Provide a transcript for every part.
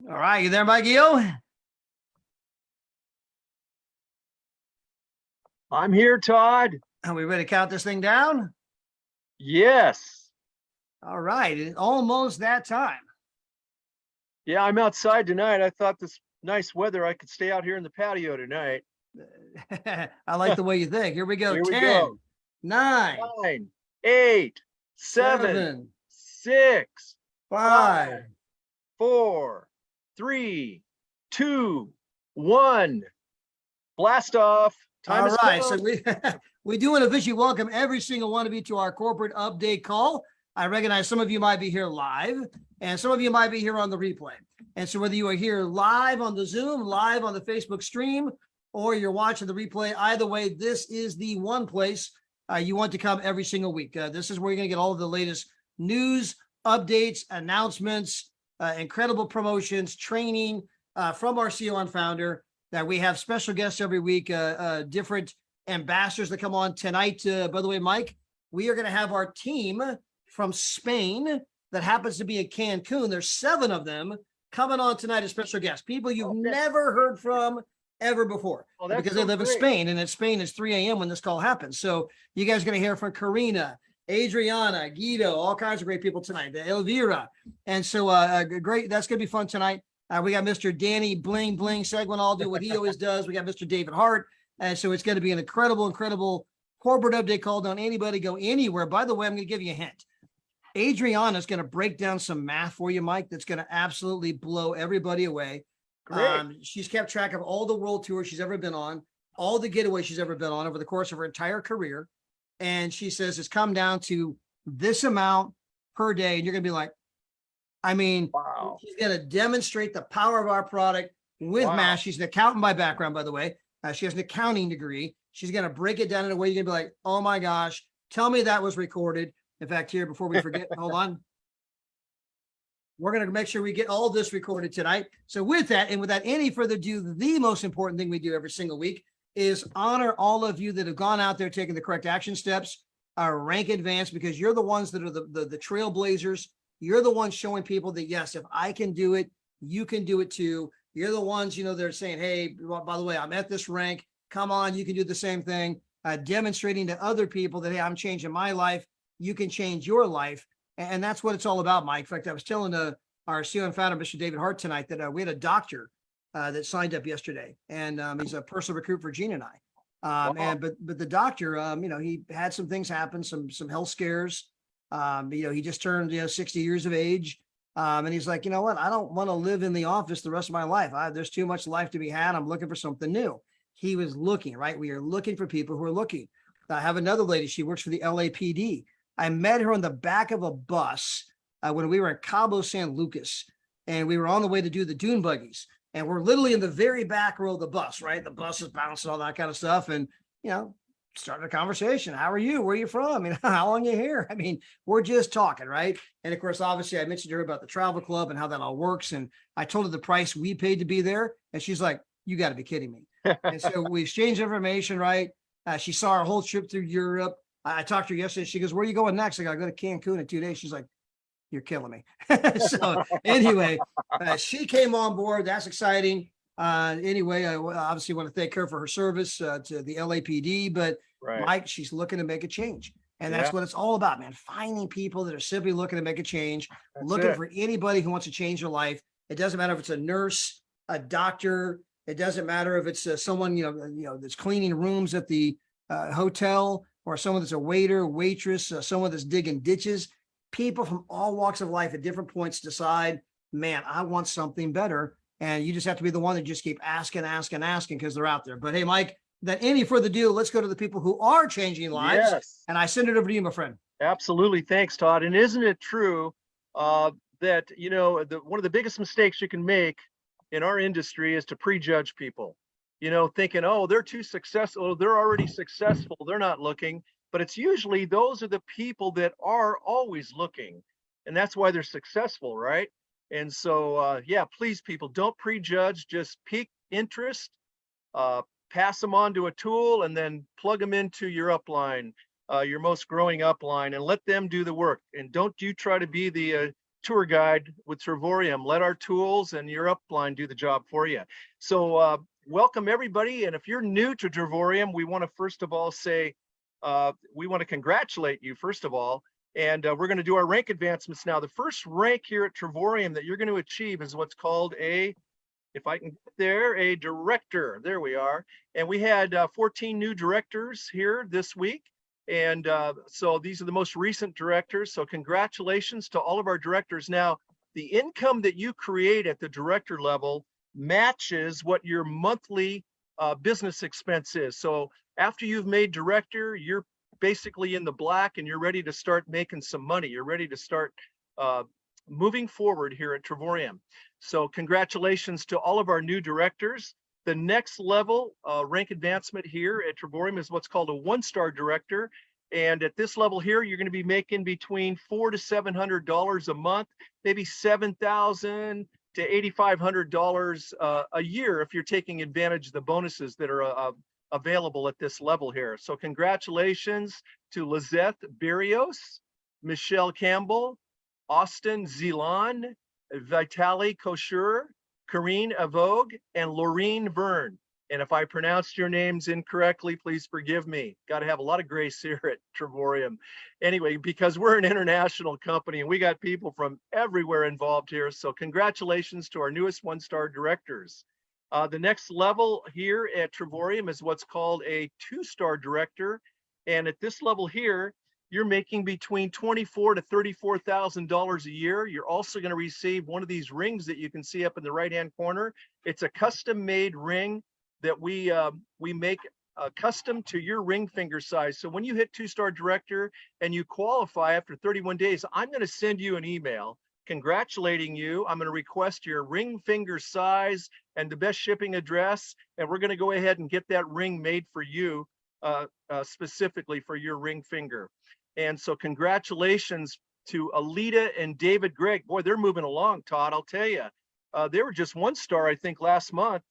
All right, you there, Mike Eo? I'm here, Todd. Are we ready to count this thing down? Yes. All right, it's almost that time. Yeah, I'm outside tonight. I thought this nice weather, I could stay out here in the patio tonight. I like the way you think. Here we go. Here we 10, go. 9, 9, 8, 7, 7, 6, 5. 5, 4, 3, 2, 1. Blast off. Time All is right, come. so we do want to officially welcome every single one of you to our corporate update call. I recognize some of you might be here live, and some of you might be here on the replay. And so whether you are here live on the Zoom, live on the Facebook stream, or you're watching the replay, either way, this is the one place you want to come every single week. This is where you're going to get all of the latest news, updates, announcements, incredible promotions, training from our CEO and founder. That we have special guests every week, different ambassadors that come on tonight. By the way, Mike, we are going to have our team from Spain that happens to be in Cancun. There's 7 of them coming on tonight as special guests. People you've never heard from ever before, because they live in Spain, and in Spain it's 3 a.m. when this call happens. So you guys are going to hear from Karina, Adriana, Guido, all kinds of great people tonight, Elvira. And so great. That's going to be fun tonight. We got Mr. Danny Bling Bling Seguin, all do what he always does. We got Mr. David Hart. And so it's going to be an incredible corporate update call. Don't anybody go anywhere. By the way, I'm going to give you a hint. Adriana is going to break down some math for you, Mike, that's going to absolutely blow everybody away. She's kept track of all the world tours she's ever been on, all the getaways she's ever been on over the course of her entire career. And she says it's come down to this amount per day. And you're going to be like, I mean, wow. She's going to demonstrate the power of our product with math. She's an accountant by background, by the way. She has an accounting degree. She's going to break it down in a way you're going to be like, oh my gosh, tell me that was recorded. In fact, here, before we forget, hold on. We're going to make sure we get all this recorded tonight. So with that, and without any further ado, the most important thing we do every single week is honor all of you that have gone out there taking the correct action steps, rank advance, because you're the ones that are the trailblazers. You're the ones showing people that, yes, if I can do it, you can do it too. You're the ones, they're saying, hey, by the way, I'm at this rank. Come on, you can do the same thing. Demonstrating to other people that, hey, I'm changing my life. You can change your life. And that's what it's all about, Mike. In fact, I was telling our CEO and founder, Mr. David Hart, tonight that we had a doctor that signed up yesterday. And he's a personal recruit for Gene and I. But the doctor, he had some things happen, some health scares. He just turned 60 years of age. And he's like, you know what? I don't want to live in the office the rest of my life. There's too much life to be had. I'm looking for something new. He was looking, right? We are looking for people who are looking. I have another lady. She works for the LAPD. I met her on the back of a bus when we were in Cabo San Lucas, and we were on the way to do the dune buggies. And we're literally in the very back row of the bus, right? The bus is bouncing, all that kind of stuff. And, started a conversation. How are you? Where are you from? How long are you here? We're just talking, right? And of course, obviously, I mentioned to her about the travel club and how that all works. And I told her the price we paid to be there. And she's like, you got to be kidding me. And so we exchanged information, right? She saw our whole trip through Europe. I talked to her yesterday. She goes, where are you going next? I got to go to Cancun in 2 days. She's like, you're killing me. So anyway, she came on board. That's exciting. Anyway, I obviously want to thank her for her service to the LAPD, but Mike, she's looking to make a change. And that's what it's all about, man. Finding people that are simply looking to make a change, looking for anybody who wants to change their life. It doesn't matter if it's a nurse, a doctor. It doesn't matter if it's someone, that's cleaning rooms at the hotel, or someone that's a waiter, waitress, someone that's digging ditches. People from all walks of life at different points decide, man, I want something better. And you just have to be the one that just keep asking because they're out there. But hey, Mike, without any further ado, let's go to the people who are changing lives. Yes. And I send it over to you, my friend. Absolutely. Thanks, Todd. And isn't it true that, one of the biggest mistakes you can make in our industry is to prejudge people, thinking, oh, they're too successful. They're already successful. They're not looking. But it's usually those are the people that are always looking. And that's why they're successful, right? And so, please, people, don't prejudge, just pique interest, pass them on to a tool, and then plug them into your upline, your most growing upline, and let them do the work. And don't you try to be the tour guide with Trevorium. Let our tools and your upline do the job for you. So welcome everybody. And if you're new to Trevorium, we want to first of all say, we want to congratulate you first of all. And we're going to do our rank advancements now. The first rank here at Trevorium that you're going to achieve is what's called if I can get there, a director. There we are. And we had 14 new directors here this week. And so these are the most recent directors. So congratulations to all of our directors. Now, the income that you create at the director level matches what your monthly business expense is. So after you've made director, you're basically in the black and you're ready to start making some money. You're ready to start moving forward here at Trevorium. So congratulations to all of our new directors. The next level rank advancement here at Trevorium is what's called a 1-star director. And at this level here, you're going to be making between $400 to $700 a month, maybe $7,000 to $8,500 a year if you're taking advantage of the bonuses that are available at this level here. So congratulations to Lizeth Berrios, Michelle Campbell, Austin Zilan, Vitaly Kosher, Karine Avogue, and Laureen Verne. And if I pronounced your names incorrectly, please forgive me. Got to have a lot of grace here at Trevorium. Anyway, because we're an international company and we got people from everywhere involved here. So congratulations to our newest 1-star directors. The next level here at Trevorium is what's called a 2-star director. And at this level here, you're making between $24,000 to $34,000 a year. You're also going to receive one of these rings that you can see up in the right-hand corner. It's a custom-made ring that we make custom to your ring finger size. So when you hit 2-star director and you qualify after 31 days, I'm going to send you an email congratulating you. I'm going to request your ring finger size and the best shipping address, and we're going to go ahead and get that ring made for you specifically for your ring finger. And so congratulations to Alita and David Gregg. Boy, they're moving along, Todd, I'll tell you. They were just 1-star, I think, last month,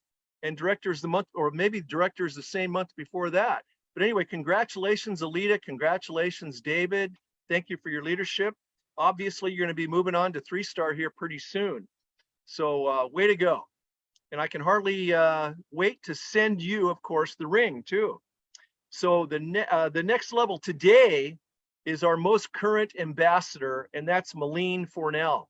and directors the month, or maybe directors the same month before that. But anyway, congratulations, Alita. Congratulations, David. Thank you for your leadership. Obviously, you're going to be moving on to 3-star here pretty soon. So way to go. And I can hardly wait to send you, of course, the ring too. So the next level today is our most current ambassador, and that's Malene Fornell.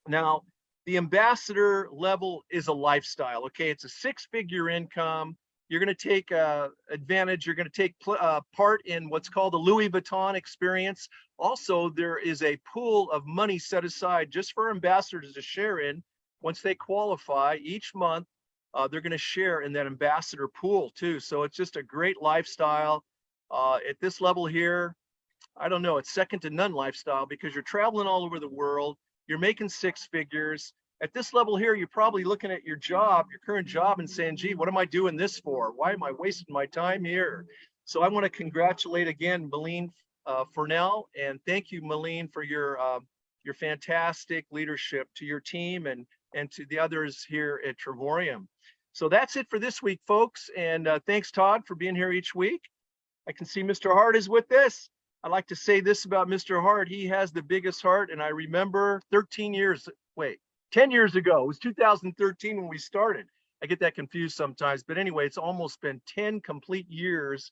Now, the ambassador level is a lifestyle, okay? It's a 6-figure income. You're going to take advantage. You're going to take part in what's called the Louis Vuitton experience. Also, there is a pool of money set aside just for ambassadors to share in. Once they qualify each month, they're going to share in that ambassador pool too. So it's just a great lifestyle. At this level here, I don't know, it's second to none lifestyle because you're traveling all over the world. You're making 6 figures. At this level here, you're probably looking at your job, your current job, and saying, gee, what am I doing this for? Why am I wasting my time here? So I want to congratulate again, Malene Fornell, and thank you, Malene, for your fantastic leadership to your team and to the others here at Trevorium. So that's it for this week, folks. And thanks, Todd, for being here each week. I can see Mr. Hart is with us. I'd like to say this about Mr. Hart. He has the biggest heart. And I remember 10 years ago, it was 2013 when we started. I get that confused sometimes, but anyway, it's almost been 10 complete years.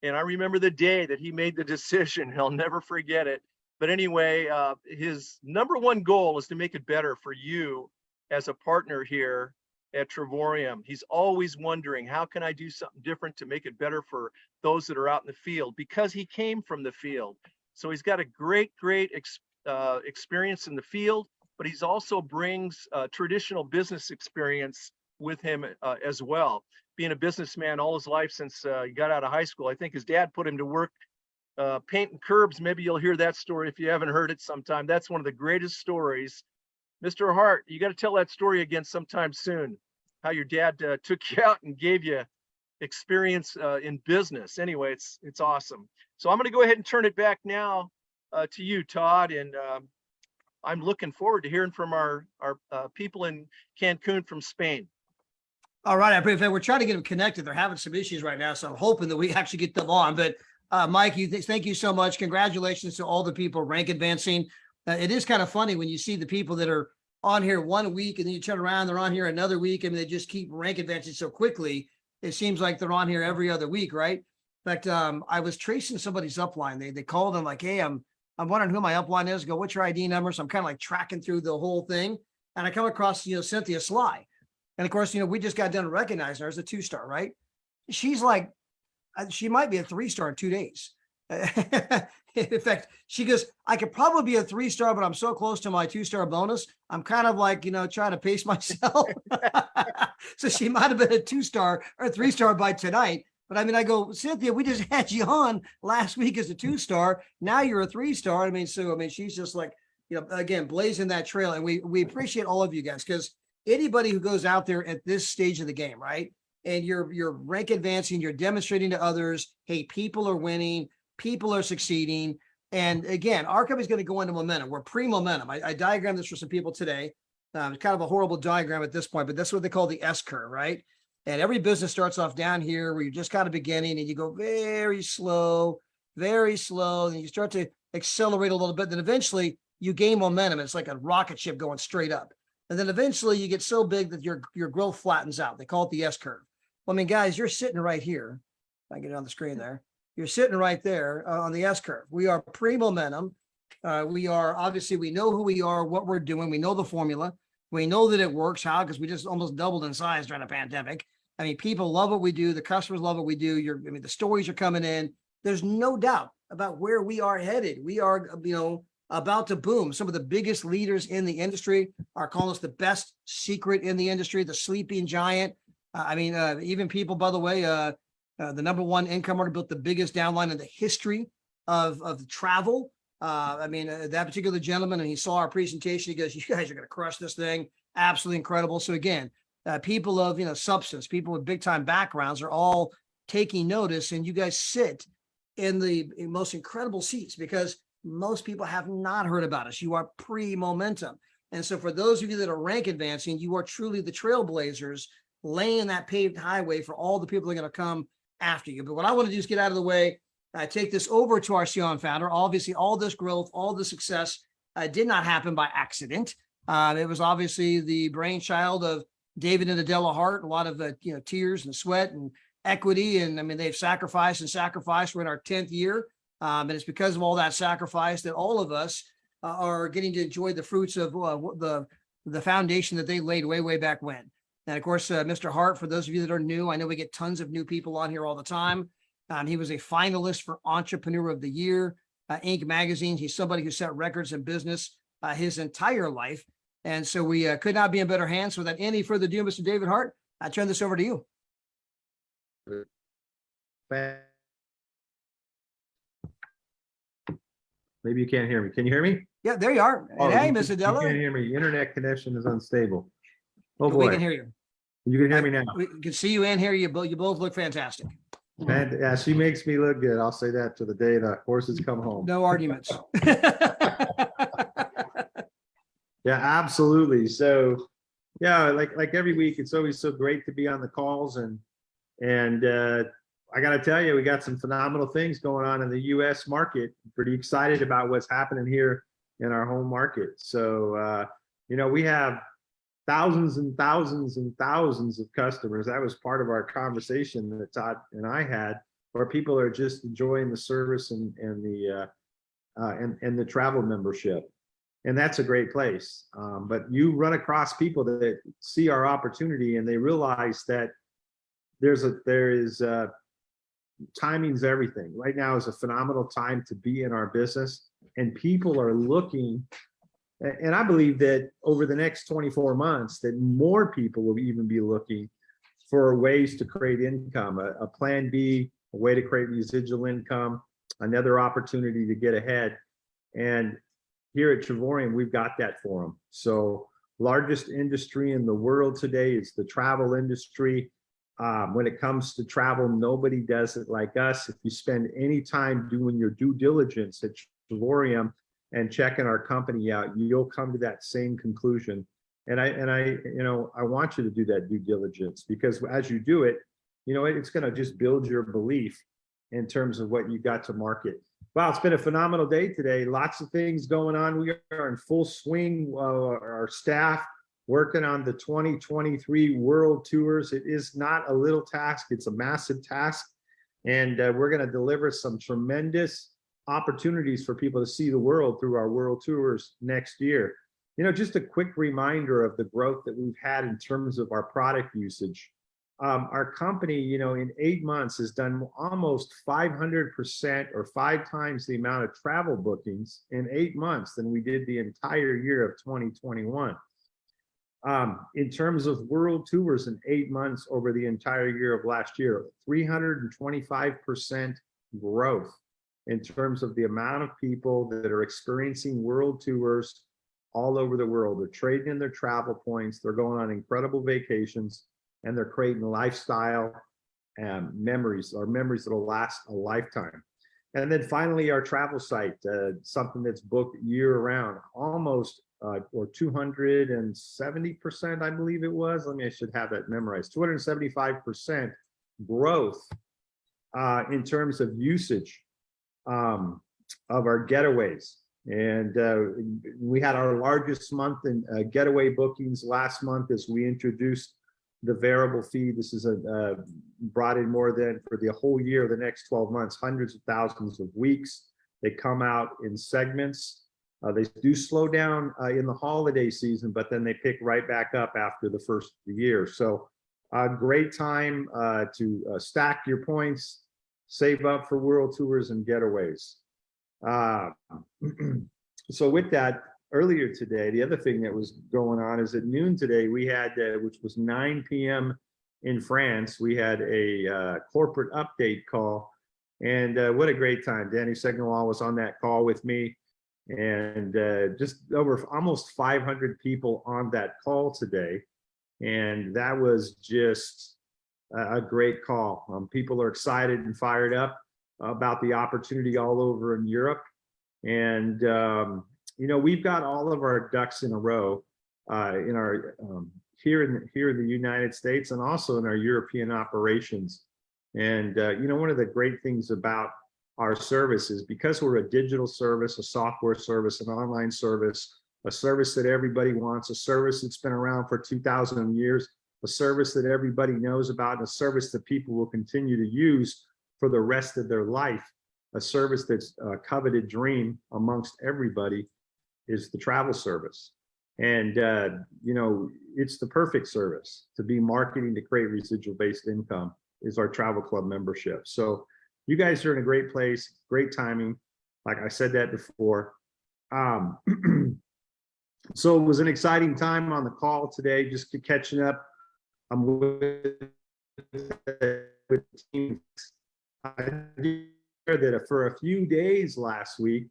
And I remember the day that he made the decision. I'll never forget it. But anyway, his #1 goal is to make it better for you as a partner here at Trevorium. He's always wondering, how can I do something different to make it better for those that are out in the field, because he came from the field. So he's got a great experience in the field, but he's also brings traditional business experience with him as well. Being a businessman all his life since he got out of high school. I think his dad put him to work painting curbs. Maybe you'll hear that story if you haven't heard it sometime. That's one of the greatest stories. Mr. Hart, you got to tell that story again sometime soon, how your dad took you out and gave you experience in business. Anyway, it's awesome. So I'm going to go ahead and turn it back now to you, Todd, and I'm looking forward to hearing from our people in Cancun from Spain. All right, I appreciate it. We're trying to get them connected. They're having some issues right now, so I'm hoping that we actually get them on. But Mike, thank you so much. Congratulations to all the people rank advancing. it is kind of funny when you see the people that are on here 1 week and then you turn around, they're on here another week. I mean, they just keep rank advancing so quickly. It seems like they're on here every other week, right? In fact, I was tracing somebody's upline. They called them like, hey, I'm wondering who my upline is. I go, what's your ID number? So I'm kind of like tracking through the whole thing. And I come across, Cynthia Sly. And of course, we just got done recognizing her as a 2-star, right? She's like, she might be a 3-star in 2 days. In fact, she goes, I could probably be a 3-star, but I'm so close to my 2-star bonus. I'm kind of like, trying to pace myself. So she might have been a 2-star or a 3-star by tonight. But I mean, I go, Cynthia, we just had you on last week as a 2-star. Now you're a 3-star. I mean, she's just like, again, blazing that trail. And we appreciate all of you guys, because anybody who goes out there at this stage of the game, right? And you're rank advancing, you're demonstrating to others, hey, people are winning, people are succeeding. And again, our company's going to go into momentum. We're pre-momentum. I diagrammed this for some people today. It's kind of a horrible diagram at this point, but that's what they call the S curve, right? And every business starts off down here where you're just kind of beginning and you go very slow, and you start to accelerate a little bit. Then eventually you gain momentum. It's like a rocket ship going straight up. And then eventually you get so big that your growth flattens out. They call it the S curve. Well, I mean, guys, you're sitting right here. If I get it on the screen there. You're sitting right there on the S curve. We are pre-momentum. We know who we are, what we're doing. We know the formula. We know that it works. How? Because we just almost doubled in size during the pandemic. I mean, people love what we do. The customers love what we do. The stories are coming in. There's no doubt about where we are headed. We are, about to boom. Some of the biggest leaders in the industry are calling us the best secret in the industry, the sleeping giant. Even people, by the way, the number one income earner built the biggest downline in the history of travel. That particular gentleman, and he saw our presentation. He goes, you guys are going to crush this thing. Absolutely incredible. So again, people of, substance, people with big time backgrounds are all taking notice, and you guys sit in the most incredible seats because most people have not heard about us. You are pre-momentum. And so for those of you that are rank advancing, you are truly the trailblazers laying that paved highway for all the people that are going to come after you. But what I want to do is get out of the way. Take this over to our CEO and founder. Obviously, all this growth, all the success did not happen by accident. It was obviously the brainchild of David and Adela Hart, a lot of tears and sweat and equity. And they've sacrificed. We're in our 10th year. And it's because of all that sacrifice that all of us are getting to enjoy the fruits of the foundation that they laid way, way back when. And of course, Mr. Hart, for those of you that are new, I know we get tons of new people on here all the time. He was a finalist for Entrepreneur of the Year, Inc. magazine. He's somebody who set records in business his entire life. And so we could not be in better hands. So without any further ado, Mr. David Hart, I turn this over to you. Maybe you can't hear me. Can you hear me? Yeah, there you are. Oh, Hey, Miss Adela. You can't hear me. Internet connection is unstable. Oh We boy. can hear you. You can hear me now. We can see you and hear you. You both look fantastic. And yeah, she makes me look good. I'll say that to the day the horses come home. No arguments. Yeah, absolutely. So yeah, like every week, it's always so great to be on the calls, and I got to tell you, we got some phenomenal things going on in the U.S. market. Pretty excited about what's happening here in our home market. So we have thousands and thousands and thousands of customers. That was part of our conversation that Todd and I had, where people are just enjoying the service and the travel membership. And that's a great place. But you run across people that see our opportunity and they realize that there is timing's everything. Right now is a phenomenal time to be in our business, and people are looking. And I believe that over the next 24 months, that more people will even be looking for ways to create income, a plan B, a way to create residual income, another opportunity to get ahead. And here at Trevorian, we've got that for them. So largest industry in the world today is the travel industry. When it comes to travel, nobody does it like us. If you spend any time doing your due diligence at Trevorian and checking our company out, you'll come to that same conclusion. And I want you to do that due diligence, because as you do it, it's going to just build your belief in terms of what you got to market. Wow, it's been a phenomenal day today. Lots of things going on. We are in full swing. Our staff working on the 2023 World Tours. It is not a little task, it's a massive task. And we're going to deliver some tremendous opportunities for people to see the world through our World Tours next year. You know, just a quick reminder of the growth that we've had in terms of our product usage. Our company, you know, in 8 months has done almost 500% or 5 times the amount of travel bookings in 8 months than we did the entire year of 2021. In terms of world tours in 8 months over the entire year of last year, 325% growth in terms of the amount of people that are experiencing world tours all over the world. They're trading in their travel points, they're going on incredible vacations, and they're creating lifestyle memories, or memories that'll last a lifetime. And then finally, our travel site, something that's booked year round, almost or 270%, I believe it was. I should have that memorized. 275% growth in terms of usage of our getaways. And we had our largest month in getaway bookings last month as we introduced the variable fee. This is brought in more than for the whole year, the next 12 months, hundreds of thousands of weeks. They come out in segments. They do slow down in the holiday season, but then they pick right back up after the first of the year. So a great time to stack your points, save up for world tours and getaways. So with that, earlier today, the other thing that was going on is at noon today, we had, which was 9 p.m. in France, we had a corporate update call. And what a great time. Danny Segnawal was on that call with me. And just over almost 500 people on that call today. And that was just a great call. People are excited and fired up about the opportunity all over in Europe. And you know, we've got all of our ducks in a row in our here in the United States and also in our European operations. And you know, one of the great things about our service is because we're a digital service, a software service, an online service, a service that everybody wants, a service that's been around for 2,000 years, a service that everybody knows about, and a service that people will continue to use for the rest of their life, a service that's a coveted dream amongst everybody, is the travel service. And you know, it's the perfect service to be marketing to create residual based income is our travel club membership. So you guys are in a great place, great timing. Like I said that before. So it was an exciting time on the call today, just catching up. I'm with teams. That for a few days last week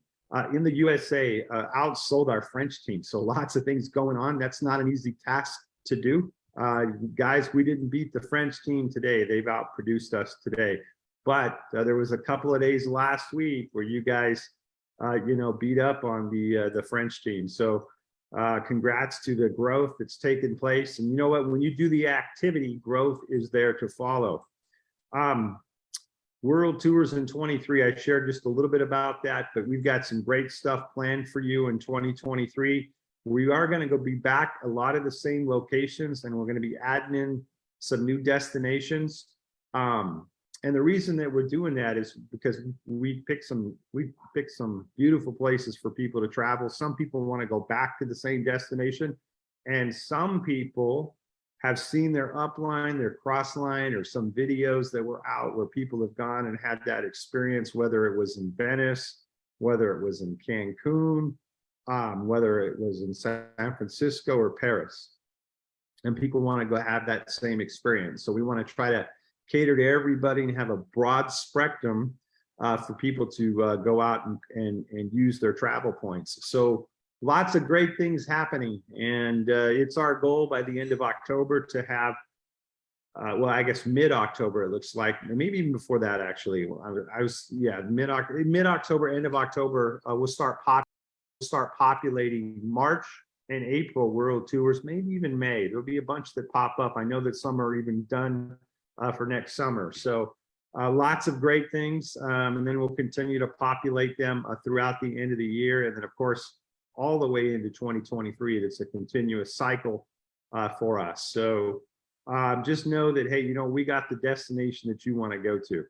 in the USA, outsold our French team. So lots of things going on. That's not an easy task to do. Guys, we didn't beat the French team today. They've outproduced us today. But there was a couple of days last week where you guys, you know, beat up on the French team. So congrats to the growth that's taken place. And you know what? When you do the activity, growth is there to follow. World Tours in 23, I shared just a little bit about that, but we've got some great stuff planned for you in 2023. We are going to go be back a lot of the same locations, and we're going to be adding in some new destinations. And the reason that we're doing that is because we picked some beautiful places for people to travel. Some people want to go back to the same destination, and some people have seen their upline, their crossline, or some videos that were out where people have gone and had that experience, whether it was in Venice, whether it was in Cancun, whether it was in San Francisco or Paris. And people want to go have that same experience. So we want to try to cater to everybody and have a broad spectrum for people to go out and use their travel points. So lots of great things happening, and it's our goal by the end of October to have, well, I guess mid-October it looks like, maybe even before that actually. Mid-October, end of October, we'll start populating March and April world tours, maybe even May. There'll be a bunch that pop up. I know that some are even done for next summer. So Lots of great things, and then we'll continue to populate them throughout the end of the year, and then of course all the way into 2023. It's a continuous cycle for us. So just know that, hey, we got the destination that you want to go to.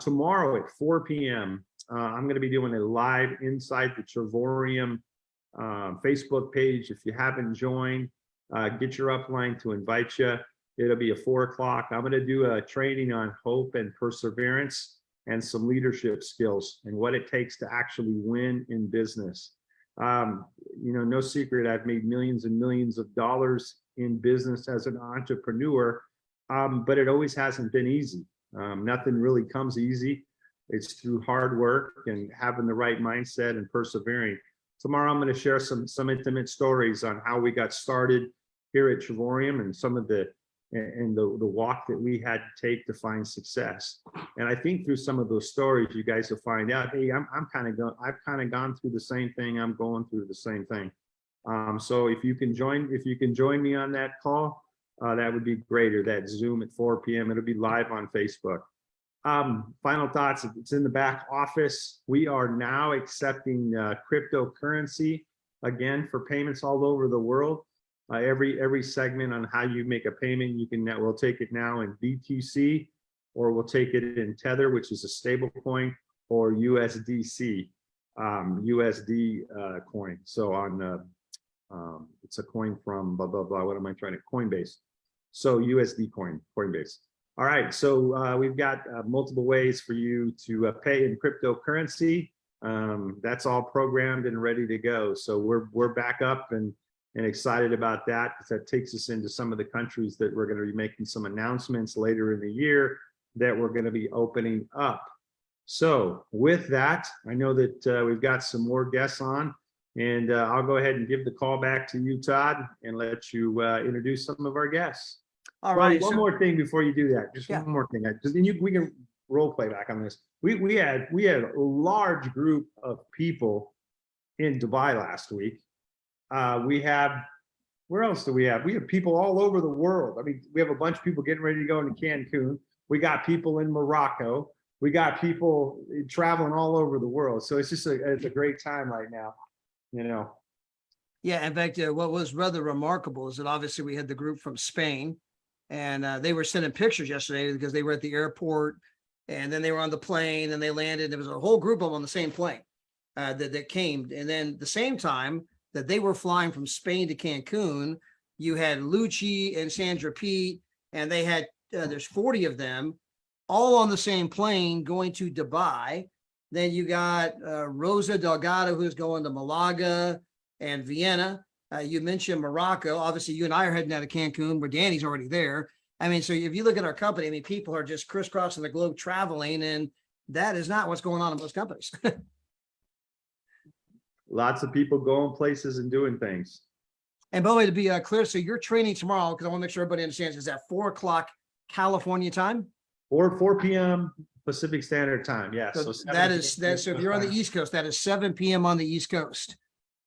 Tomorrow at 4 p.m. I'm going to be doing a live inside the Trevorium Facebook page. If you haven't joined, get your upline to invite you. It'll be at 4 o'clock. I'm going to do a training on hope and perseverance and some leadership skills and what it takes to actually win in business. No secret, I've made millions and millions of dollars in business as an entrepreneur, but it always hasn't been easy. Nothing really comes easy. It's through hard work and having the right mindset and persevering. Tomorrow, I'm going to share some intimate stories on how we got started here at Trevorium and some of the walk that we had to take to find success. And I think through some of those stories, you guys will find out, hey, I've kind of gone through the same thing. I'm going through the same thing. So if you can join me on that call, that would be great, or that Zoom at 4 p.m. It'll be live on Facebook. Final thoughts. It's in the back office. We are now accepting cryptocurrency again for payments all over the world. Every segment on how you make a payment, we'll take it now in BTC, or we'll take it in Tether, which is a stable coin, or USDC, USD coin. So on it's a coin from blah blah blah. What am I trying to? Coinbase. So USD Coinbase. All right. So we've got multiple ways for you to pay in cryptocurrency. That's all programmed and ready to go. So we're back up and excited about that, because that takes us into some of the countries that we're going to be making some announcements later in the year that we're going to be opening up. So with that, I know that we've got some more guests on, and I'll go ahead and give the call back to you, Todd, and let you introduce some of our guests. All right. One more thing before you do that. Just Yeah. one more thing. We can role play back on this. We had a large group of people in Dubai last week. Where else do we have? We have people all over the world. I mean, we have a bunch of people getting ready to go into Cancun. We got people in Morocco. We got people traveling all over the world. So it's just it's a great time right now, Yeah, in fact, what was rather remarkable is that obviously we had the group from Spain, and they were sending pictures yesterday because they were at the airport, and then they were on the plane, and they landed. There was a whole group of them on the same plane that came. And then the same time that they were flying from Spain to Cancun, you had Lucci and Sandra Pete, and they had, there's 40 of them all on the same plane going to Dubai. Then you got Rosa Delgado, who's going to Malaga and Vienna. You mentioned Morocco. Obviously, you and I are heading out of Cancun, where Danny's already there. I mean, so if you look at our company, I mean, people are just crisscrossing the globe traveling, and that is not what's going on in most companies. Lots of people going places and doing things. And by the way, to be clear, so you're training tomorrow, because I want to make sure everybody understands, is at 4 o'clock California time? Or 4 p.m. Pacific Standard Time. Yeah. So, so that is so if you're on the East Coast, that is 7 p.m. on the East Coast.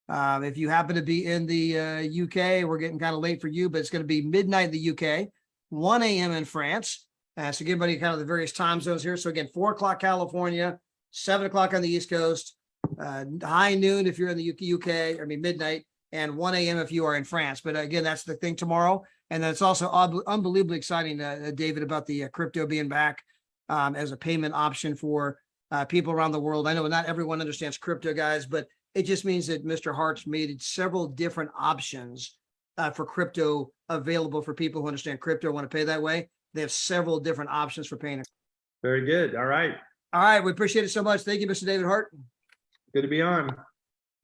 If you happen to be in the UK, we're getting kind of late for you, but it's going to be midnight in the UK, 1 a.m. in France. So give everybody kind of the various time zones here. So again, 4 o'clock California, 7 o'clock on the East Coast, high noon if you're in the UK, midnight, and 1 a.m. if you are in France. But again, that's the thing tomorrow. And then it's also unbelievably exciting, David, about the crypto being back as a payment option for people around the world. I know not everyone understands crypto, guys, but it just means that Mr. Hart's made several different options for crypto available for people who understand crypto, want to pay that way. They have several different options for paying. Very good. All right. All right. We appreciate it so much. Thank you, Mr. David Hart. Good to be on.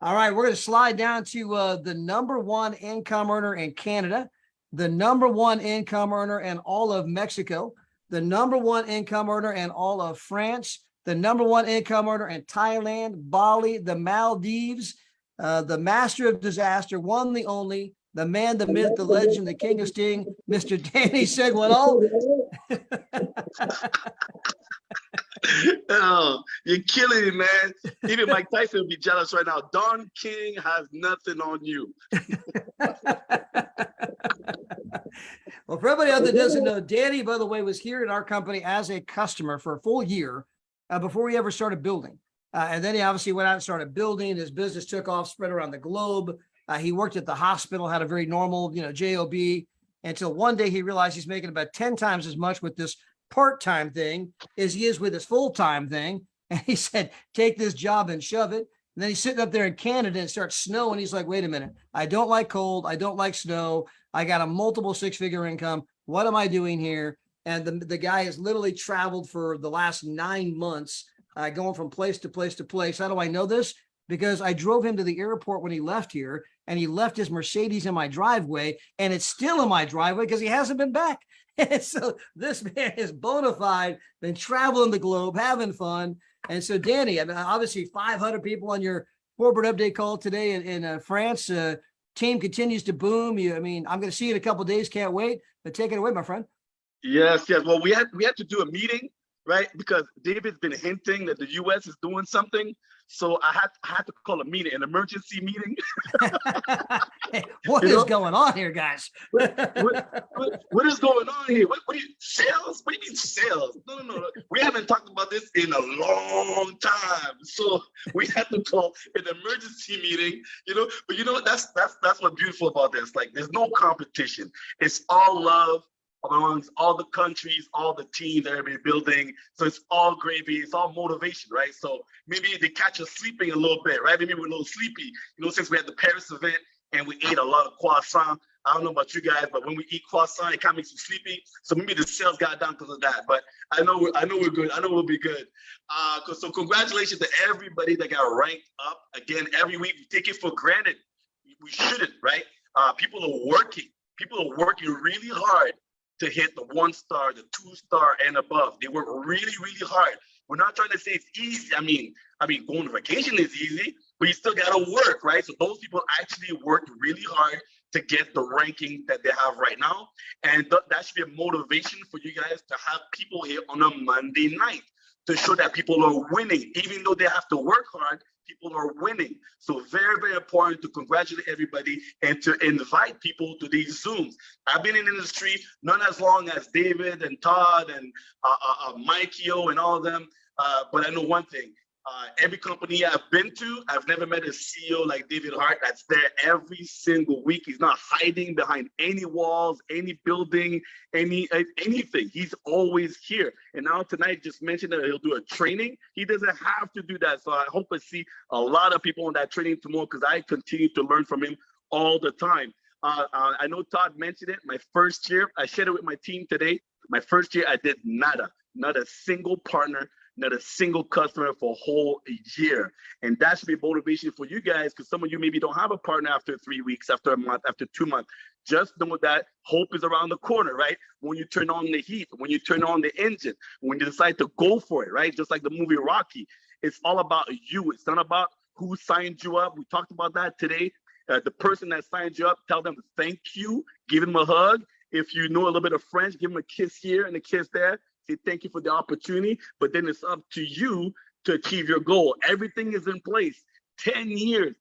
All right. We're going to slide down to the number one income earner in Canada, the number one income earner in all of Mexico, the number one income earner in all of France, the number one income earner in Thailand, Bali, the Maldives, the master of disaster, one, the only, the man, the myth, the legend, the king of sting, Mr. Danny Seguinal. Oh, you're killing it, man. Even Mike Tyson would be jealous right now. Don King has nothing on you. Well, for everybody out that doesn't know, Danny, by the way, was here in our company as a customer for a full year before we ever started building. And then he obviously went out and started building. His business took off, spread around the globe. He worked at the hospital, had a very normal, job, until one day he realized he's making about 10 times as much with this part-time thing as he is with his full-time thing. And he said, take this job and shove it. And then he's sitting up there in Canada and it starts snowing. He's like, wait a minute. I don't like cold. I don't like snow. I got a multiple six-figure income. What am I doing here? And the guy has literally traveled for the last 9 months, going from place to place to place. How do I know this? Because I drove him to the airport when he left here, and he left his Mercedes in my driveway, and it's still in my driveway because he hasn't been back. And so this man is bona fide, been traveling the globe, having fun. And so, Danny, I mean, obviously 500 people on your corporate update call today in France. Team continues to boom. I'm going to see you in a couple of days. Can't wait. But take it away, my friend. Yes. Well, we had to do a meeting, right? Because David's been hinting that the U.S. is doing something. So I had to call a meeting, an emergency meeting. Hey, what is going on here, guys? What is going on here? What do you sales? What do you mean sales? No. We haven't talked about this in a long time. So we had to call an emergency meeting, But that's what's beautiful about this. Like, there's no competition. It's all love amongst all the countries, all the teams that everybody building. So it's all gravy, it's all motivation, right? So maybe they catch us sleeping a little bit, right? Maybe we're a little sleepy, since we had the Paris event and we ate a lot of croissant. I don't know about you guys, but when we eat croissant, it kind of makes you sleepy. So maybe the sales got down because of that. But I know we're good. I know we'll be good. So congratulations to everybody that got ranked up. Again, every week we take it for granted. We shouldn't, right? People are working. People are working really hard to hit the 1-star, the 2-star and above. They work really, really hard. We're not trying to say it's easy. I mean, going on vacation is easy, but you still gotta work, right? So those people actually worked really hard to get the ranking that they have right now. And that should be a motivation for you guys to have people here on a Monday night to show that people are winning. Even though they have to work hard, people are winning. So very, very important to congratulate everybody and to invite people to these Zooms. I've been in the industry not as long as David and Todd and Mikey-O and all of them, but I know one thing. Every company I've been to, I've never met a CEO like David Hart that's there every single week. He's not hiding behind any walls, any building, anything. He's always here. And now tonight just mentioned that he'll do a training. He doesn't have to do that. So I hope I see a lot of people on that training tomorrow because I continue to learn from him all the time. I know Todd mentioned it. My first year, I shared it with my team today. My first year, I did nada, not a single partner, not a single customer for a whole year. And that should be motivation for you guys because some of you maybe don't have a partner after 3 weeks, after a month, after 2 months. Just know that hope is around the corner, right? When you turn on the heat, when you turn on the engine, when you decide to go for it, right? Just like the movie Rocky, it's all about you. It's not about who signed you up. We talked about that today. The person that signed you up, tell them thank you, give them a hug. If you know a little bit of French, give them a kiss here and a kiss there. Say thank you for the opportunity, but then it's up to you to achieve your goal. Everything is in place. 10 years.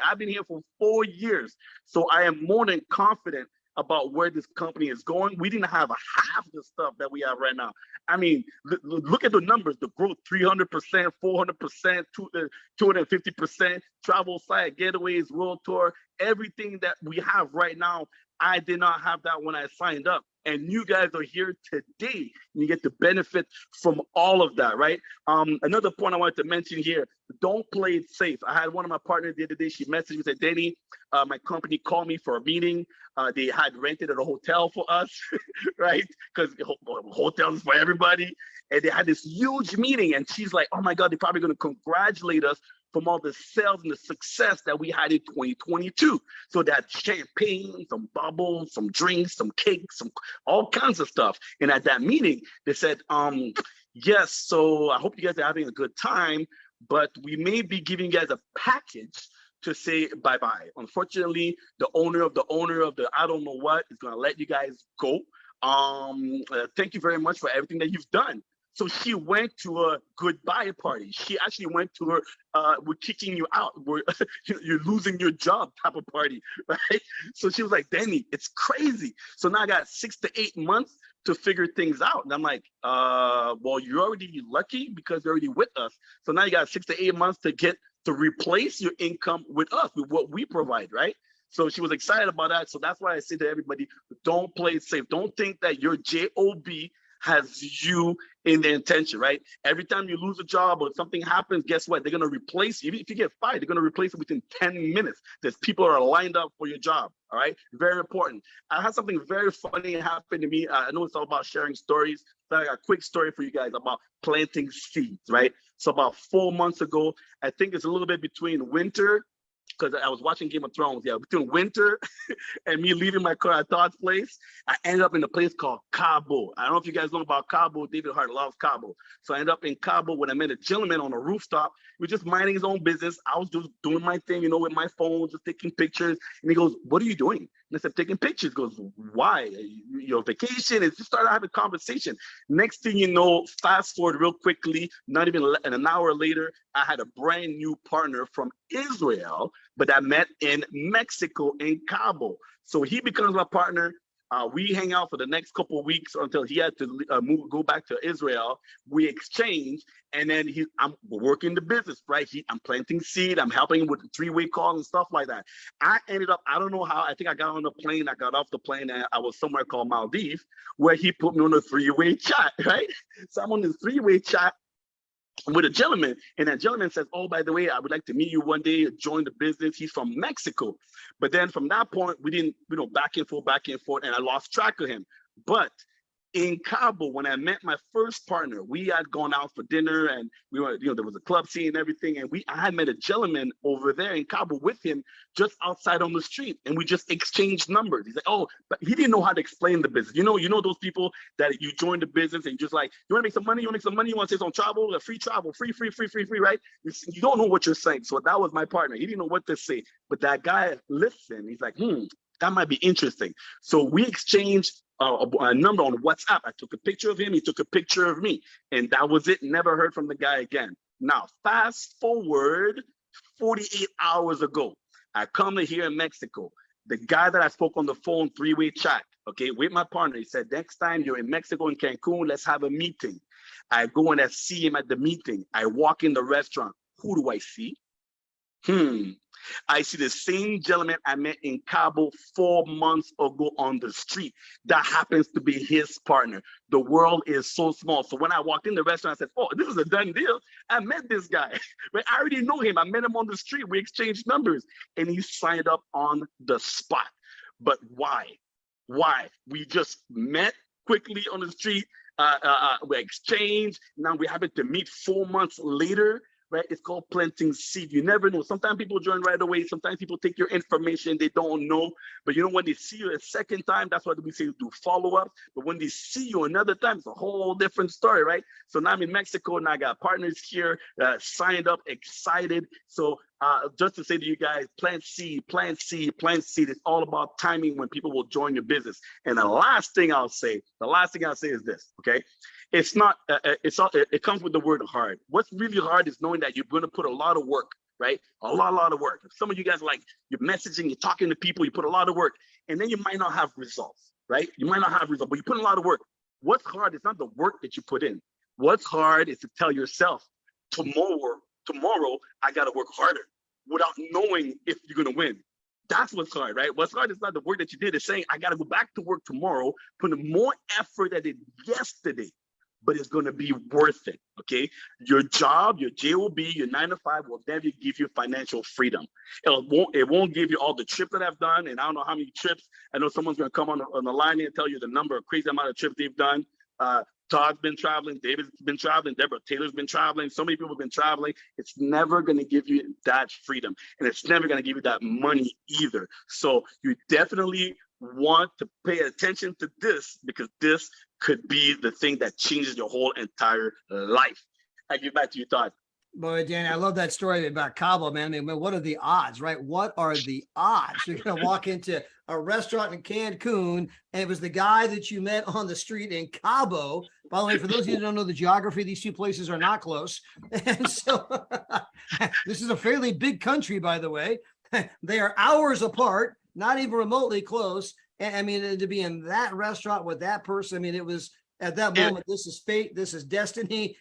I've been here for 4 years. So I am more than confident about where this company is going. We didn't have half the stuff that we have right now. I mean, look at the numbers, the growth, 300%, 400%, 250%, travel site, getaways, world tour, everything that we have right now. I did not have that when I signed up. And you guys are here today. You get to benefit from all of that, right? Another point I wanted to mention here, don't play it safe. I had one of my partners the other day, she messaged me, said, Danny, my company called me for a meeting. They had rented a hotel for us, right? Because hotels is for everybody. And they had this huge meeting. And she's like, oh my God, they're probably going to congratulate us from all the sales and the success that we had in 2022. So that champagne, some bubbles, some drinks, some cakes, some all kinds of stuff. And at that meeting, they said, yes, so I hope you guys are having a good time, but we may be giving you guys a package to say bye-bye. Unfortunately, the owner of the I don't know what is going to let you guys go. Thank you very much for everything that you've done. So she went to a goodbye party. She actually went to her, we're kicking you out, you're losing your job type of party, right? So she was like, Danny, it's crazy. So now I got 6 to 8 months to figure things out. And I'm like, well, you're already lucky because you're already with us. So now you got 6 to 8 months to replace your income with us, with what we provide, right? So she was excited about that. So that's why I say to everybody, don't play it safe. Don't think that your job has you in the intention, right? Every time you lose a job or something happens, guess what? They're going to replace you. Even if you get fired, they're going to replace it within 10 minutes. There's people are lined up for your job, all right? Very important. I had something very funny happen to me. I know it's all about sharing stories. So I got a quick story for you guys about planting seeds, right? So about 4 months ago, I think it's a little bit between winter, because I was watching Game of Thrones, between winter and me leaving my car at Todd's place, I ended up in a place called Cabo. I don't know if you guys know about Cabo. David Hart loves Cabo. So I ended up in Cabo when I met a gentleman on a rooftop. He was just minding his own business. I was just doing my thing, with my phone, just taking pictures. And he goes, what are you doing? And I said, taking pictures. He goes, why? Your vacation? And just started having a conversation. Next thing you know, fast forward real quickly, not even an hour later, I had a brand new partner from Israel, but I met in Mexico in Cabo. So he becomes my partner. We hang out for the next couple of weeks until he had to go back to Israel. We exchange, and then I'm working the business, right? I'm planting seed. I'm helping him with the 3-way calls and stuff like that. I ended up, I don't know how, I think I got on the plane. I got off the plane, and I was somewhere called Maldives, where he put me on a 3-way chat, right? So I'm on this 3-way chat with a gentleman, and that gentleman says, oh, by the way, I would like to meet you one day, join the business. He's from Mexico. But then from that point, we didn't, back and forth, and I lost track of him. But in Cabo, when I met my first partner, we had gone out for dinner, and we were, there was a club scene and everything. And I had met a gentleman over there in Cabo with him just outside on the street, and we just exchanged numbers. He's like, oh, but he didn't know how to explain the business. You know those people that you join the business and just like, you want to make some money? You want to make some money? You want to say some travel, free, right? You don't know what you're saying. So that was my partner. He didn't know what to say, but that guy listened. He's like, that might be interesting. So we exchanged a number on WhatsApp. I took a picture of him. He took a picture of me. And that was it. Never heard from the guy again. Now, fast forward 48 hours ago, I come to here in Mexico. The guy that I spoke on the phone, 3-way chat, okay, with my partner, he said, next time you're in Mexico, in Cancun, let's have a meeting. I go and I see him at the meeting. I walk in the restaurant. Who do I see? I see the same gentleman I met in Cabo 4 months ago on the street. That happens to be his partner. The world is so small. So when I walked in the restaurant, I said, oh, this is a done deal. I met this guy. But I already know him. I met him on the street. We exchanged numbers. And he signed up on the spot. But why? Why? We just met quickly on the street. We exchanged. Now we happen to meet 4 months later. Right? It's called planting seed. You never know. Sometimes people join right away. Sometimes people take your information. They don't know. But when they see you a second time, that's why we say do follow-up. But when they see you another time, it's a whole different story, right? So now I'm in Mexico, and I got partners here, signed up, excited. So just to say to you guys, plant seed, plant seed, plant seed. It's all about timing when people will join your business. And the last thing I'll say is this, okay? It's not, it comes with the word hard. What's really hard is knowing that you're going to put a lot of work, right? A lot of work. Some of you guys, like, you're messaging, you're talking to people, you put a lot of work, and then you might not have results, right? You might not have results, but you put in a lot of work. What's hard is not the work that you put in. What's hard is to tell yourself, tomorrow, I got to work harder without knowing if you're going to win. That's what's hard, right? What's hard is not the work that you did. It's saying, I got to go back to work tomorrow, put in more effort than I did yesterday, but it's going to be worth it, okay? Your job, your job, your 9 to 5 will never give you financial freedom. It won't give you all the trips that I've done, and I don't know how many trips. I know someone's going to come on the line and tell you the number of crazy amount of trips they've done. Todd's been traveling, David's been traveling, Deborah Taylor's been traveling, so many people have been traveling. It's never going to give you that freedom, and it's never going to give you that money either. So you definitely want to pay attention to this, because this could be the thing that changes your whole entire life. I give back to you, Todd. Boy, Danny, I love that story about Cabo, man. I mean, what are the odds, right? What are the odds? You're going to walk into a restaurant in Cancun, and it was the guy that you met on the street in Cabo. By the way, for those of you who don't know the geography, these two places are not close. And so this is a fairly big country, by the way. They are hours apart, not even remotely close. And I mean, to be in that restaurant with that person, I mean, it was at that moment, this is fate, this is destiny.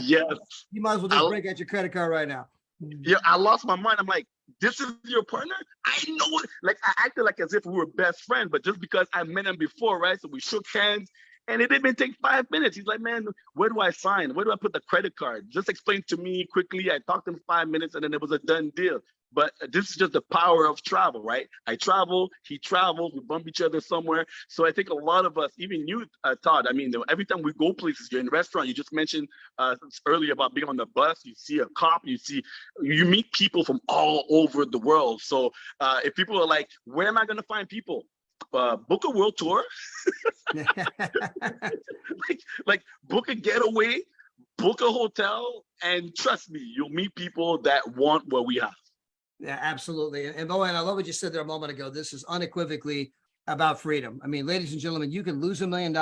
Yes. You might as well just break out your credit card right now. Yeah, I lost my mind. I'm like, this is your partner? I know it. Like, I acted like as if we were best friends, but just because I met him before, right? So we shook hands, and it didn't even take 5 minutes. He's like, man, where do I sign? Where do I put the credit card? Just explain to me quickly. I talked to him 5 minutes, and then it was a done deal. But this is just the power of travel, right? I travel, he travels, we bump each other somewhere. So I think a lot of us, even you, Todd, I mean, every time we go places, you're in a restaurant, you just mentioned earlier about being on the bus, you see a cop, you meet people from all over the world. So if people are like, where am I going to find people? Book a world tour, like book a getaway, book a hotel, and trust me, you'll meet people that want what we have. Yeah, absolutely. And Bowen, I love what you said there a moment ago. This is unequivocally about freedom. I mean, ladies and gentlemen, you can lose $1 million,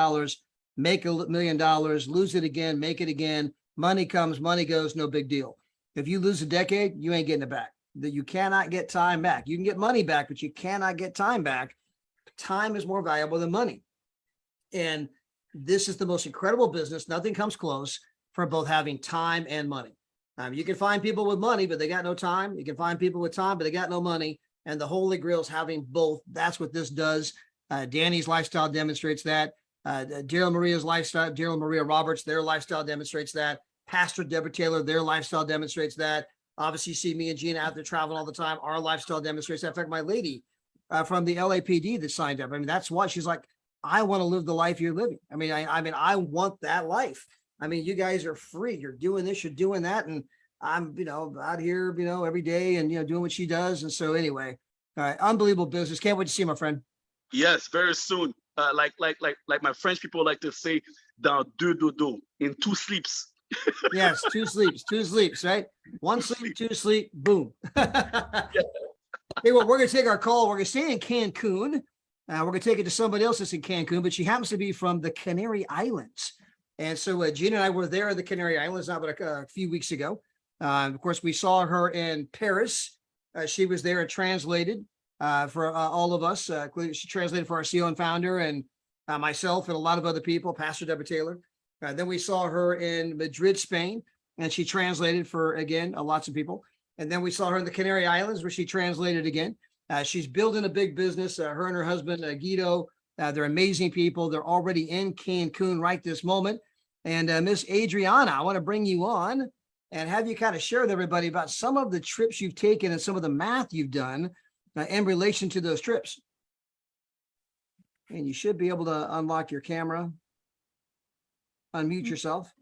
make $1 million, lose it again, make it again. Money comes, money goes, no big deal. If you lose a decade, you ain't getting it back. That you cannot get time back. You can get money back, but you cannot get time back. Time is more valuable than money. And this is the most incredible business. Nothing comes close for both having time and money. You can find people with money, but they got no time. You can find people with time, but they got no money. And the Holy Grail is having both. That's what this does. Danny's lifestyle demonstrates that. Daryl Maria's lifestyle, Daryl Maria Roberts, their lifestyle demonstrates that. Pastor Deborah Taylor, their lifestyle demonstrates that. Obviously, you see me and Gina out there traveling all the time. Our lifestyle demonstrates that. In fact, my lady from the LAPD that signed up, I mean, that's why she's like, I want to live the life you're living. I mean, I want that life. I mean, you guys are free. You're doing this, you're doing that. And I'm, out here, every day and, doing what she does. And so anyway, unbelievable business. Can't wait to see you, my friend. Yes, very soon. Like my French people like to say, dans deux dodo, in 2 sleeps. Yes, 2 sleeps, right? 1 sleep, 2 sleep, boom. Hey, well, we're going to take our call. We're going to stay in Cancun. We're going to take it to somebody else that's in Cancun, but she happens to be from the Canary Islands. And so Gina and I were there in the Canary Islands not but a few weeks ago. Of course, we saw her in Paris. She was there and translated for all of us. She translated for our CEO and founder and myself and a lot of other people, Pastor Deborah Taylor. Then we saw her in Madrid, Spain, and she translated for, again, lots of people. And then we saw her in the Canary Islands where she translated again. She's building a big business. Her and her husband, Guido, they're amazing people. They're already in Cancun right this moment. And Miss Adriana, I want to bring you on and have you kind of share with everybody about some of the trips you've taken and some of the math you've done in relation to those trips. And you should be able to unlock your camera, unmute yourself.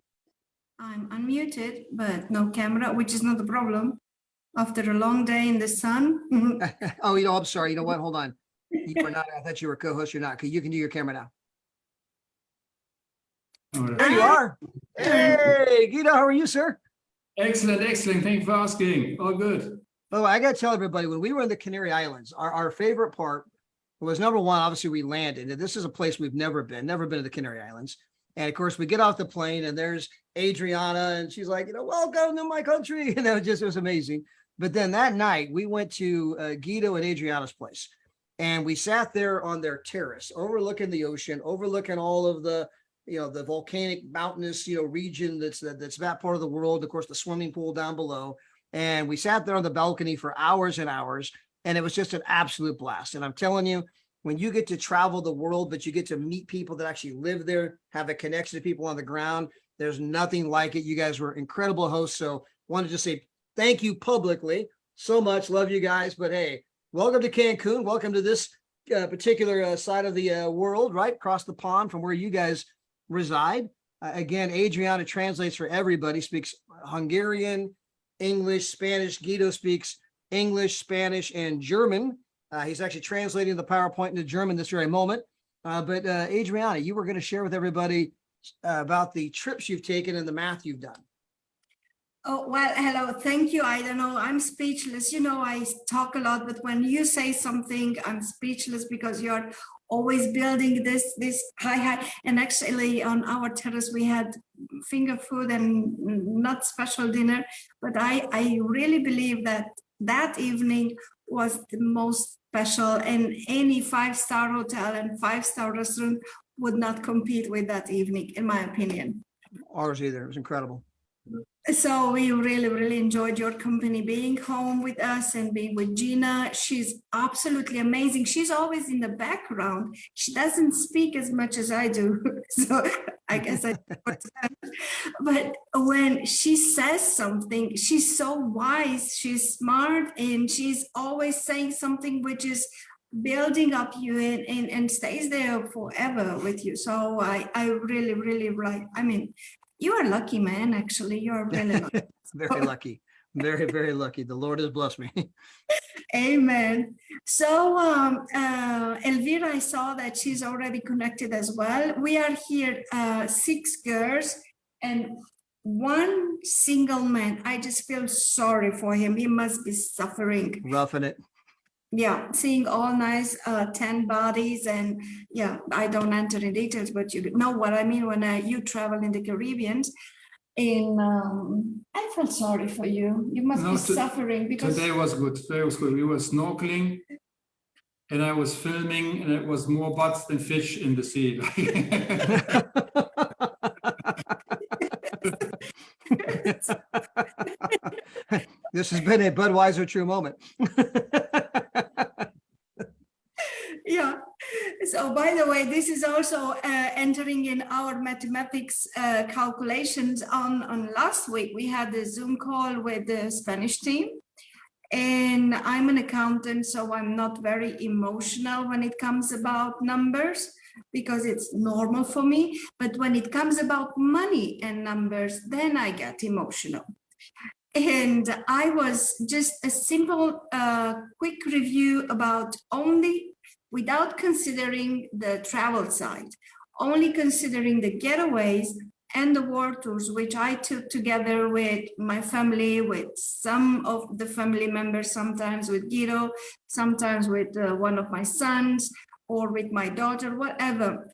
I'm unmuted, but no camera, which is not a problem. After a long day in the sun. Oh, I'm sorry. You know what? Hold on. You are not. I thought you were a co-host. You're not. You can do your camera now. There you are. Hey, Guido, how are you, sir? Excellent. Thank you for asking. All good. Oh, I got to tell everybody, when we were in the Canary Islands, our favorite part was, number one, obviously we landed. And this is a place we've never been to the Canary Islands. And of course, we get off the plane and there's Adriana and she's like, welcome to my country. It was amazing. But then that night we went to Guido and Adriana's place and we sat there on their terrace, overlooking the ocean, overlooking all of the the volcanic mountainous, region that's that part of the world. Of course, the swimming pool down below. And we sat there on the balcony for hours and hours. And it was just an absolute blast. And I'm telling you, when you get to travel the world, but you get to meet people that actually live there, have a connection to people on the ground, there's nothing like it. You guys were incredible hosts. So wanted to say thank you publicly so much. Love you guys. But hey, welcome to Cancun. Welcome to this particular side of the world, right across the pond from where you guys reside. Again, Adriana translates for everybody, speaks Hungarian, English, Spanish. Guido speaks English, Spanish, and German. He's actually translating the PowerPoint into German this very moment. But Adriana, you were going to share with everybody about the trips you've taken and the math you've done. Oh, well, hello. Thank you. I don't know. I'm speechless. You know, I talk a lot, but when you say something, I'm speechless because you're always building this high. And actually on our terrace, we had finger food and not special dinner, but I really believe that that evening was the most special, and any 5-star hotel and 5-star restaurant would not compete with that evening, in my opinion. Ours either. It was incredible. So we really, really enjoyed your company, being home with us and being with Gina. She's absolutely amazing. She's always in the background. She doesn't speak as much as I do. So I guess I, but when she says something, she's so wise, she's smart, and she's always saying something which is building up you and stays there forever with you. So I really, really like, I mean, you are lucky, man. Actually, you're really lucky. Very lucky. Very, very lucky. The Lord has blessed me. Amen. So, Elvira, I saw that she's already connected as well. We are here, 6 girls and 1 single man. I just feel sorry for him. He must be suffering. Roughing it. Yeah, seeing all nice 10 bodies, and yeah, I don't enter in details, but you know what I mean when you travel in the Caribbean. I felt sorry for you. You must be suffering because Today was good. Today was good. We were snorkeling, and I was filming, and it was more butts than fish in the sea. This has been a Budweiser true moment. yeah. So by the way, this is also entering in our mathematics calculations. On last week, we had a Zoom call with the Spanish team. And I'm an accountant, so I'm not very emotional when it comes about numbers because it's normal for me. But when it comes about money and numbers, then I get emotional. And I was just a simple, quick review about only, without considering the travel side, only considering the getaways and the world tours, which I took together with my family, with some of the family members, sometimes with Guido, sometimes with one of my sons, or with my daughter, whatever.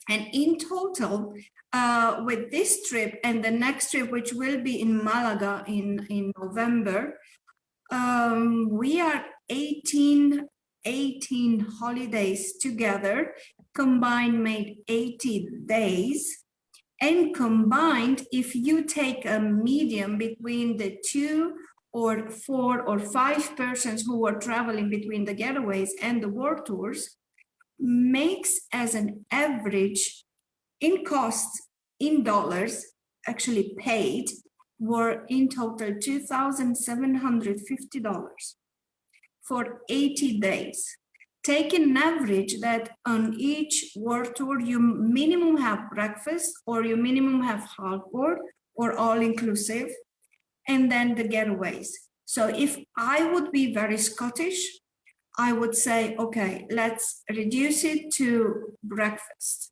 And in total, with this trip and the next trip, which will be in Malaga in November, we are 18 holidays together, combined made 80 days. And combined, if you take a median between the 2 or 4 or 5 persons who are traveling between the getaways and the world tours, makes as an average in cost in dollars actually paid were in total $2,750 for 80 days. Take an average that on each world tour, you minimum have breakfast or you minimum have half board or all inclusive, and then the getaways. So if I would be very Scottish, I would say, okay, let's reduce it to breakfast.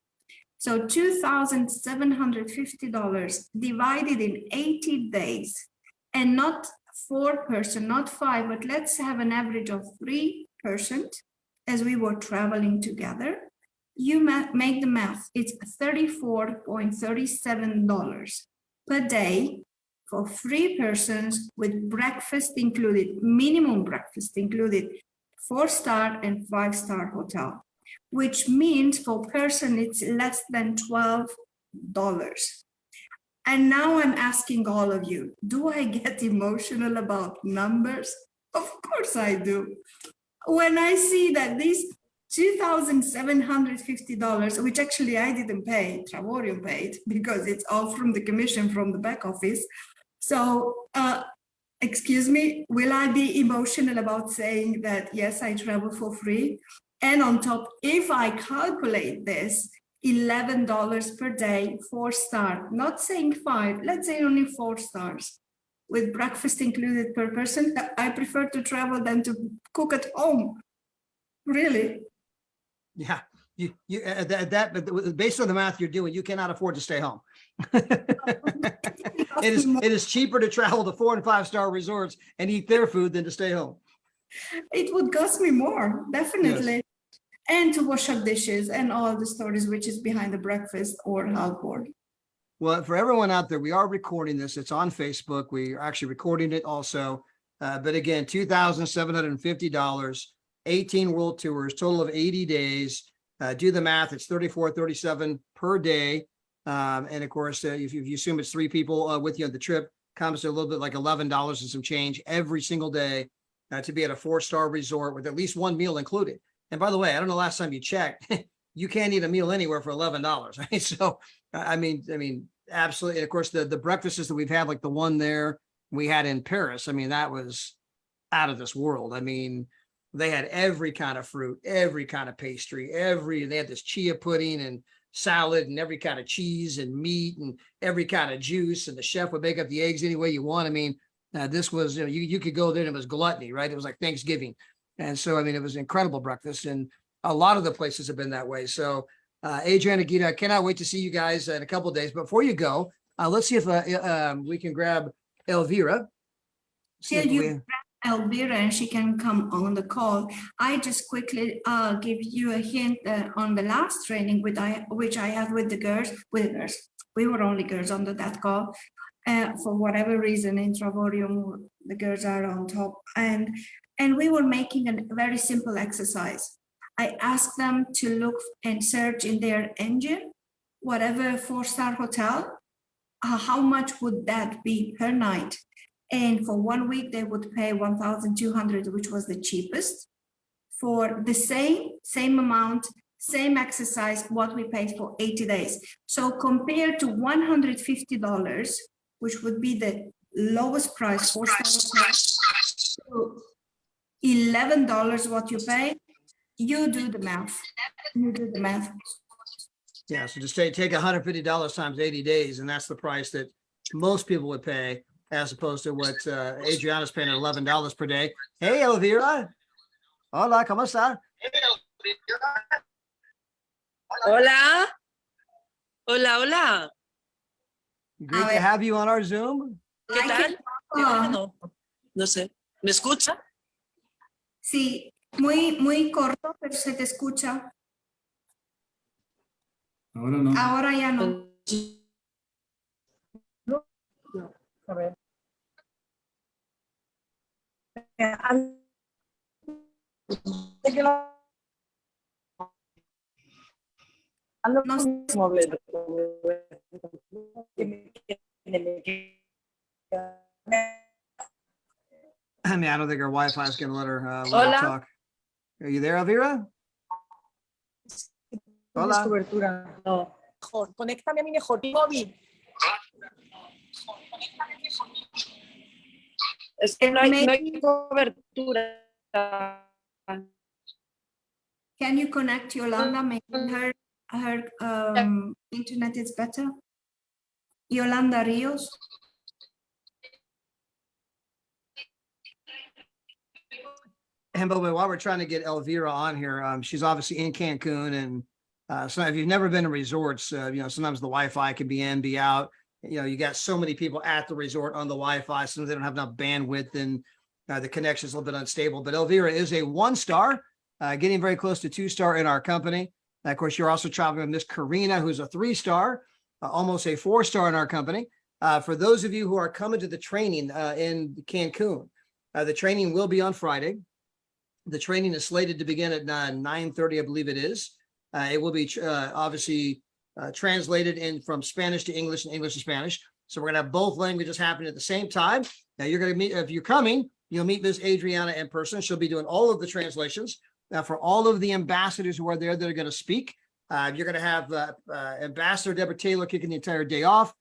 So $2,750 divided in 80 days, and not 4 person, not 5, but let's have an average of 3% as we were traveling together. You make the math, it's $34.37 per day for 3 persons with breakfast included, minimum breakfast included, 4-star and 5-star hotel, which means for person it's less than $12. And now I'm asking all of you, do I get emotional about numbers? Of course I do. When I see that these $2,750, which actually I didn't pay, Travorium paid, because it's all from the commission from the back office. So, excuse me, will I be emotional about saying that, yes, I travel for free? And on top, if I calculate this, $11 per day, 4-star, not saying 5, let's say only 4 stars, with breakfast included per person, I prefer to travel than to cook at home. Really? Yeah. But based on the math you're doing, you cannot afford to stay home. It is cheaper to travel to 4- and 5-star resorts and eat their food than to stay home. It would cost me more, definitely. And to wash up dishes and all the stories which is behind the breakfast or half board. Well, for everyone out there, we are recording this. It's on Facebook. We are actually recording it also. But again, $2,750, 18 world tours, total of 80 days. Do the math. It's 34, 37 per day. And of course, if you assume it's 3 people with you on the trip, comes to a little bit like $11 and some change every single day to be at a 4-star resort with at least one meal included. And by the way, I don't know last time you checked, you can't eat a meal anywhere for $11. Right? So, I mean, absolutely. And of course, the breakfasts that we've had, like the one there we had in Paris, I mean, that was out of this world. I mean, they had every kind of fruit, every kind of pastry, they had this chia pudding and salad and every kind of cheese and meat and every kind of juice. And the chef would make up the eggs any way you want. I mean, this was, you could go there and it was gluttony, right? It was like Thanksgiving. And so, I mean, it was an incredible breakfast, and a lot of the places have been that way. So, Adriana, Gita, I cannot wait to see you guys in a couple of days. But before you go, let's see if we can grab Elvira. Elvira, and she can come on the call. I just quickly give you a hint on the last training which I had with the girls. We were only girls under that call. For whatever reason, in Travorium, the girls are on top. And we were making a very simple exercise. I asked them to look and search in their engine, whatever 4-star hotel, how much would that be per night? And for 1 week, they would pay 1,200, which was the cheapest. For the same amount, same exercise, what we paid for 80 days. So compared to $150, which would be the lowest price, 4-star hotel, $11 what you pay, you do the math. Yeah, so just take $150 times 80 days, and that's the price that most people would pay, as opposed to what Adriana's paying at $11 per day. Hey, Elvira. Hola, ¿cómo está? Hola. Hola. Great to have you on our Zoom. ¿Qué tal? No sé. ¿Me escucha? Sí, muy corto, pero se te escucha. Ahora no. Ahora ya no. A ver. No sé. I mean, I don't think our Wi-Fi is going to let her Hola. talk. Are you there, Elvira? Hola. Cobertura. No. Conéctame a mi mejor móvil. Es que no hay cobertura. Can you connect Yolanda? Maybe her internet is better. Yolanda Rios. And by the way, while we're trying to get Elvira on here, she's obviously in Cancun, and so if you've never been to resorts, sometimes the Wi-Fi can be in, be out. You got so many people at the resort on the Wi-Fi, so they don't have enough bandwidth, and the connection is a little bit unstable. But Elvira is a 1-star, getting very close to 2-star in our company. Of course, you're also traveling with Miss Karina, who's a 3-star, almost a 4-star in our company. For those of you who are coming to the training in Cancun, the training will be on Friday. The training is slated to begin at 9:30, I believe it is. It will be obviously translated in from Spanish to English and English to Spanish. So we're going to have both languages happening at the same time. Now you're going to meet, if you're coming, you'll meet Ms. Adriana in person. She'll be doing all of the translations. Now for all of the ambassadors who are there that are going to speak, you're going to have Ambassador Deborah Taylor kicking the entire day off.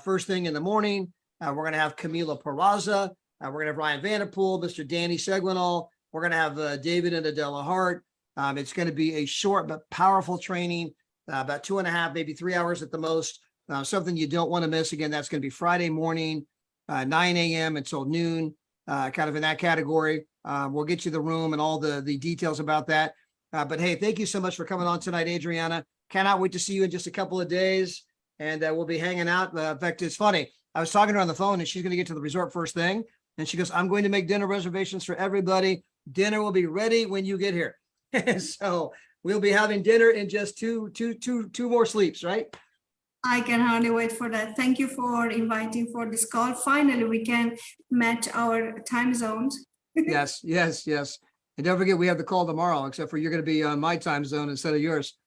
First thing in the morning, we're going to have Camila Peraza. We're going to have Ryan Vanderpool, Mr. Danny Seguinal. We're going to have David and Adela Hart. It's going to be a short but powerful training, about 2.5, maybe 3 hours at the most. Something you don't want to miss. Again, that's going to be Friday morning, 9 a.m. until noon, kind of in that category. We'll get you the room and all the details about that. But hey, thank you so much for coming on tonight, Adriana. Cannot wait to see you in just a couple of days. And we'll be hanging out. In fact, it's funny. I was talking to her on the phone and she's going to get to the resort first thing. And she goes, I'm going to make dinner reservations for everybody. Dinner will be ready when you get here. So we'll be having dinner in just two more sleeps, right? I can hardly wait for that. Thank you for inviting for this call. Finally, we can match our time zones. Yes. And don't forget, we have the call tomorrow, except for you're going to be on my time zone instead of yours.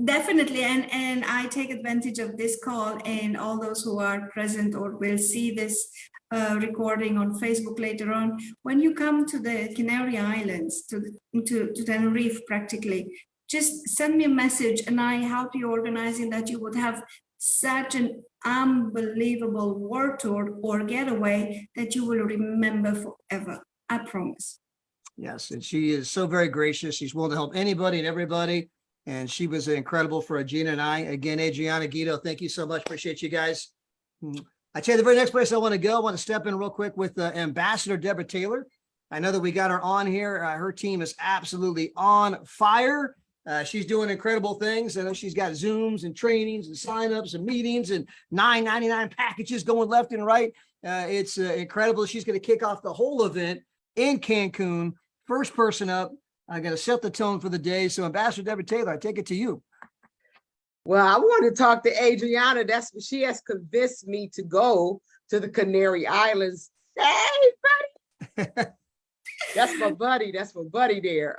Definitely, and I take advantage of this call, and all those who are present or will see this recording on Facebook later on. When you come to the Canary Islands, to Tenerife, practically, just send me a message, and I help you organizing that. You would have such an unbelievable world tour or getaway that you will remember forever. I promise. Yes, and she is so very gracious. She's willing to help anybody and everybody. And she was incredible for Gina and I. Again, Adriana, Guido, thank you so much. Appreciate you guys. I tell you, the very next place I want to go, I want to step in real quick with Ambassador Deborah Taylor. I know that we got her on here. Her team is absolutely on fire. She's doing incredible things. I know she's got Zooms and trainings and signups and meetings and $9.99 packages going left and right. It's incredible. She's going to kick off the whole event in Cancun. First person up. I'm going to set the tone for the day. So Ambassador Deborah Taylor, I take it to you. Well, I want to talk to Adriana. She has convinced me to go to the Canary Islands. Hey, buddy. That's my buddy. That's my buddy there.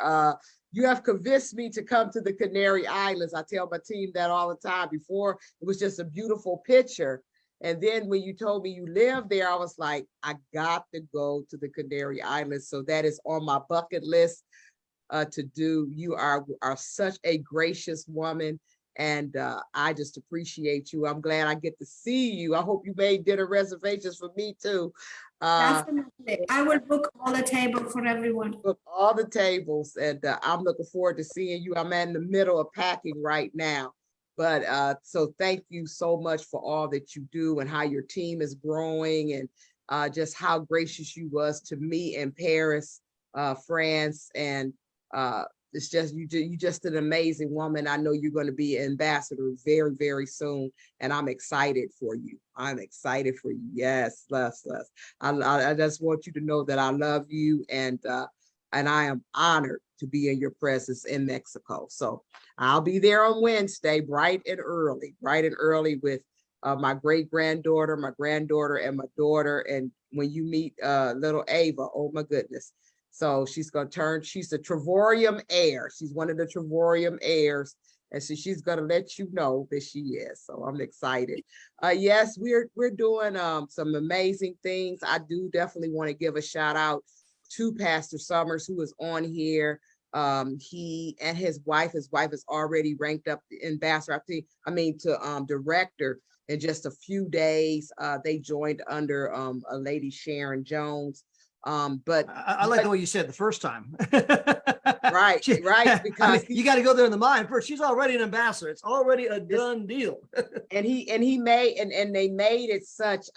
You have convinced me to come to the Canary Islands. I tell my team that all the time. Before, it was just a beautiful picture. And then when you told me you live there, I was like, I got to go to the Canary Islands. So that is on my bucket list to do. You are such a gracious woman. And I just appreciate you. I'm glad I get to see you. I hope you made dinner reservations for me too. Definitely. I will book all the table for everyone. Book all the tables, and I'm looking forward to seeing you. I'm in the middle of packing right now. But so thank you so much for all that you do and how your team is growing, and just how gracious you was to me in Paris, France, and it's just you just an amazing woman. I know you're going to be an ambassador very, very soon, and I'm excited for you. I'm excited for you. Yes, Les. I just want you to know that I love you, and I am honored to be in your presence in Mexico. So I'll be there on Wednesday, bright and early with my great-granddaughter, my granddaughter, and my daughter. And when you meet little Ava, oh my goodness. So she's the Trevorium heir. She's one of the Trevorium heirs. And so she's going to let you know that she is. So I'm excited. Yes, we're doing some amazing things. I do definitely want to give a shout out to Pastor Summers, who is on here. He and his wife is already ranked up the ambassador, to director in just a few days. They joined under a lady, Sharon Jones. But I like the way you said the first time. right, because you got to go there in the mind first. She's already an ambassador. It's already a done deal. and they made it such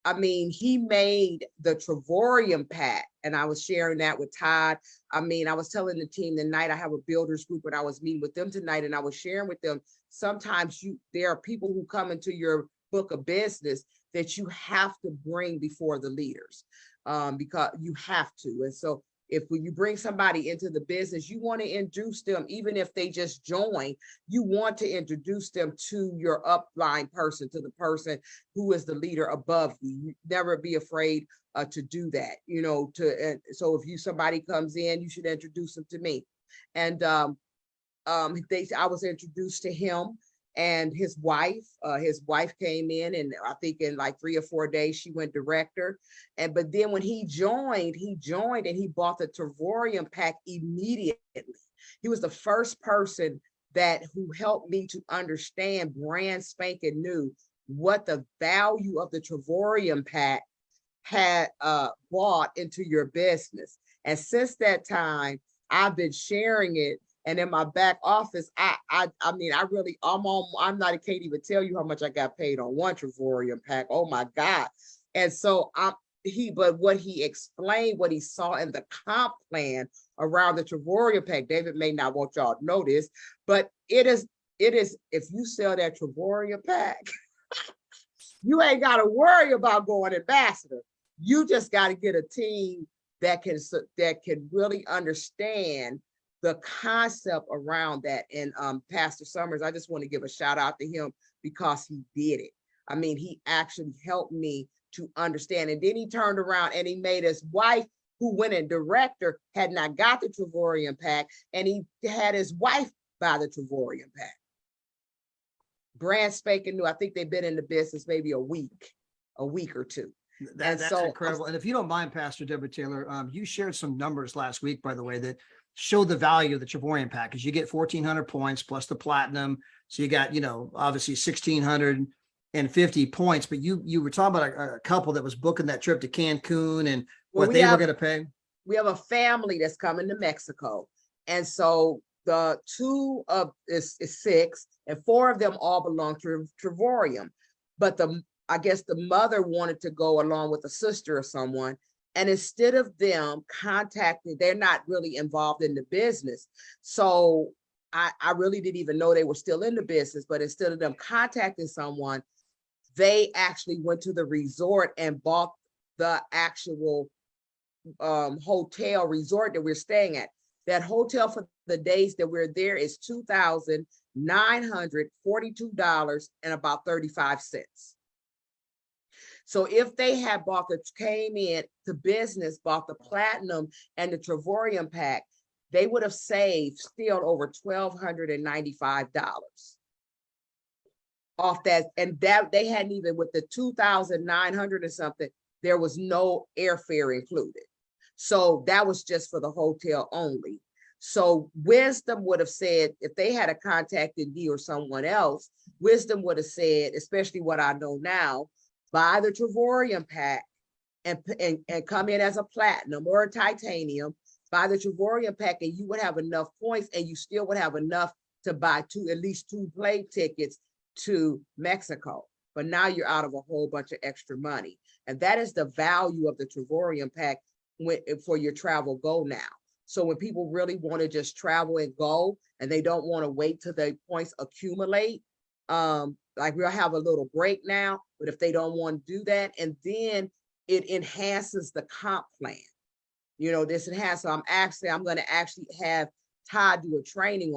he made the Trevorium Pact, and I was sharing that with Todd. I was telling the team tonight, I have a builders group, and I was meeting with them tonight, and I was sharing with them, sometimes there are people who come into your book of business that you have to bring before the leaders, because you have to. And so when you bring somebody into the business, you want to introduce them, even if they just join, you want to introduce them to your upline person, to the person who is the leader above you. You never be afraid to do that, so if somebody comes in, you should introduce them to me. And I was introduced to him and his wife. His wife came in, and I think in like 3 or 4 days she went director. But then when he joined and he bought the Trevorium Pack immediately. He was the first person who helped me to understand brand spanking new what the value of the Trevorium Pack had brought into your business. And since that time, I've been sharing it. And in my back office, I can't even tell you how much I got paid on one Trevorium Pack. Oh my God. And so what he explained, what he saw in the comp plan around the Trevorium pack, David may not want y'all to know this, but it is, if you sell that Trevorium pack, you ain't got to worry about going ambassador. You just got to get a team that can really understand the concept around that. And Pastor Summers, I just want to give a shout out to him because he did it. I mean, he actually helped me to understand. And then he turned around and he made his wife, who went in director, had not got the Trevorium pack, and he had his wife buy the Trevorium pack. Brand spanking new. I think they've been in the business maybe a week or two. That's so incredible. And if you don't mind, Pastor Deborah Taylor, you shared some numbers last week, by the way, that show the value of the Trevorium package. You get 1,400 points plus the platinum. So you got, obviously 1,650 points, but you were talking about a couple that was booking that trip to Cancun and what they were going to pay. We have a family that's coming to Mexico. And so the two of is 6 and 4 of them all belong to Trevorium. But I guess the mother wanted to go along with a sister or someone. And instead of them contacting, they're not really involved in the business. So I really didn't even know they were still in the business, but instead of them contacting someone, they actually went to the resort and bought the actual hotel resort that we're staying at. That hotel for the days that we're there is $2,942 and about 35 cents. So if they had came in to business, bought the platinum and the Trevorium pack, they would have saved still over $1,295 off that. And that they hadn't even, with the 2,900 or something, there was no airfare included. So that was just for the hotel only. So Wisdom would have said, if they had contacted me or someone else, Wisdom would have said, especially what I know now, buy the Trevorium pack and come in as a platinum or a titanium, buy the Trevorium pack, and you would have enough points, and you still would have enough to buy at least 2 plane tickets to Mexico. But now you're out of a whole bunch of extra money. And that is the value of the Trevorium pack for your travel go now. So when people really want to just travel and go, and they don't want to wait till the points accumulate, like we'll have a little break now, but if they don't want to do that, and then it enhances the comp plan. This enhances, so I'm going to actually have Todd do a training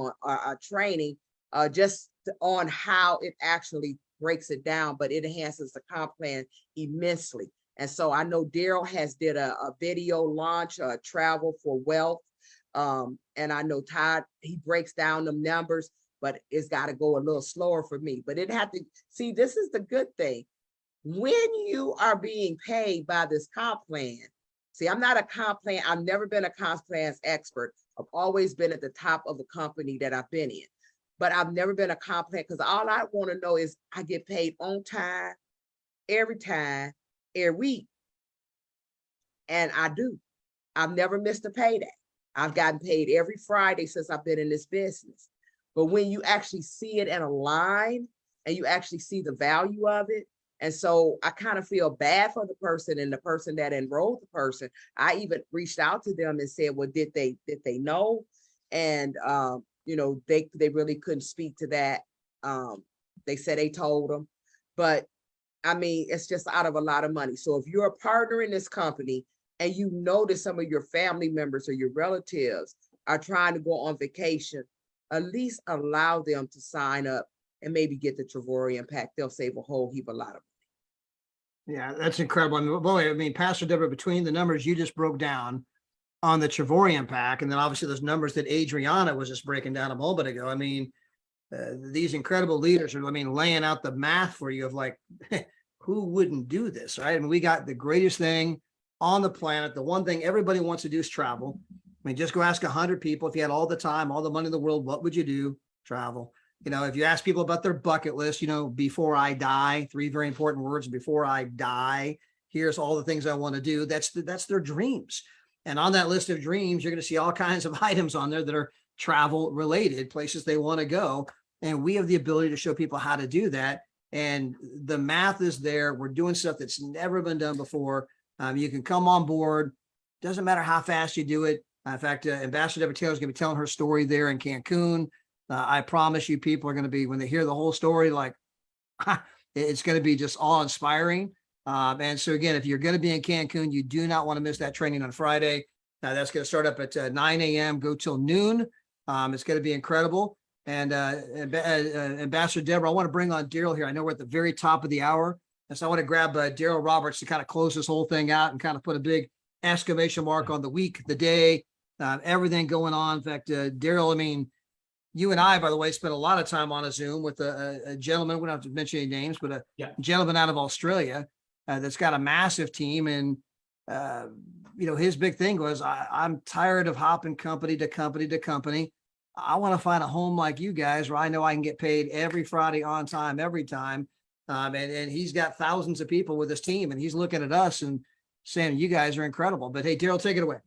just on how it actually breaks it down, but it enhances the comp plan immensely. And so I know Daryl did a video launch, Travel for Wealth. And I know Todd, he breaks down them numbers, but it's got to go a little slower for me. But it had to, see, this is the good thing. When you are being paid by this comp plan, see, I'm not a comp plan. I've never been a comp plans expert. I've always been at the top of the company that I've been in. But I've never been a comp plan, because all I want to know is I get paid on time, every week. And I do. I've never missed a payday. I've gotten paid every Friday since I've been in this business. But when you actually see it in a line and you actually see the value of it, and so I kind of feel bad for the person and the person that enrolled the person. I even reached out to them and said, well, did they know? And they really couldn't speak to that. They said they told them, but I mean, it's just out of a lot of money. So if you're a partner in this company and you know that some of your family members or your relatives are trying to go on vacation, at least allow them to sign up and maybe get the Trevorium pack. They'll save a whole heap of lot of money. Yeah, that's incredible. I mean, Pastor Deborah, between the numbers you just broke down on the Trevorium pack, and then obviously those numbers that Adriana was just breaking down a moment ago, I mean, these incredible leaders are, laying out the math for you of like, who wouldn't do this, right? I mean, we got the greatest thing on the planet. The one thing everybody wants to do is travel. I mean, just go ask 100 people, if you had all the time, all the money in the world, what would you do? Travel. If you ask people about their bucket list, before I die, 3 very important words, before I die, here's all the things I want to do. That's their dreams. And on that list of dreams, you're going to see all kinds of items on there that are travel related, places they want to go. And we have the ability to show people how to do that. And the math is there. We're doing stuff that's never been done before. You can come on board. Doesn't matter how fast you do it. In fact, Ambassador Deborah Taylor is going to be telling her story there in Cancun. I promise you, people are going to be, when they hear the whole story, like, it's going to be just awe-inspiring. And so again, if you're going to be in Cancun, you do not want to miss that training on Friday. That's going to start up at 9 a.m., go till noon. It's going to be incredible. And Ambassador Deborah, I want to bring on Daryl here. I know we're at the very top of the hour. And so I want to grab Daryl Roberts to kind of close this whole thing out and kind of put a big exclamation mark on the week, the day, everything going on. In fact, Daryl, I mean, you and I, by the way, spent a lot of time on a Zoom with a gentleman, we don't have to mention any names, but a gentleman out of Australia that's got a massive team. And, his big thing was, I'm tired of hopping company to company to company. I want to find a home like you guys where I know I can get paid every Friday on time, every time. And he's got thousands of people with his team, and he's looking at us and saying, you guys are incredible. But hey, Daryl, take it away.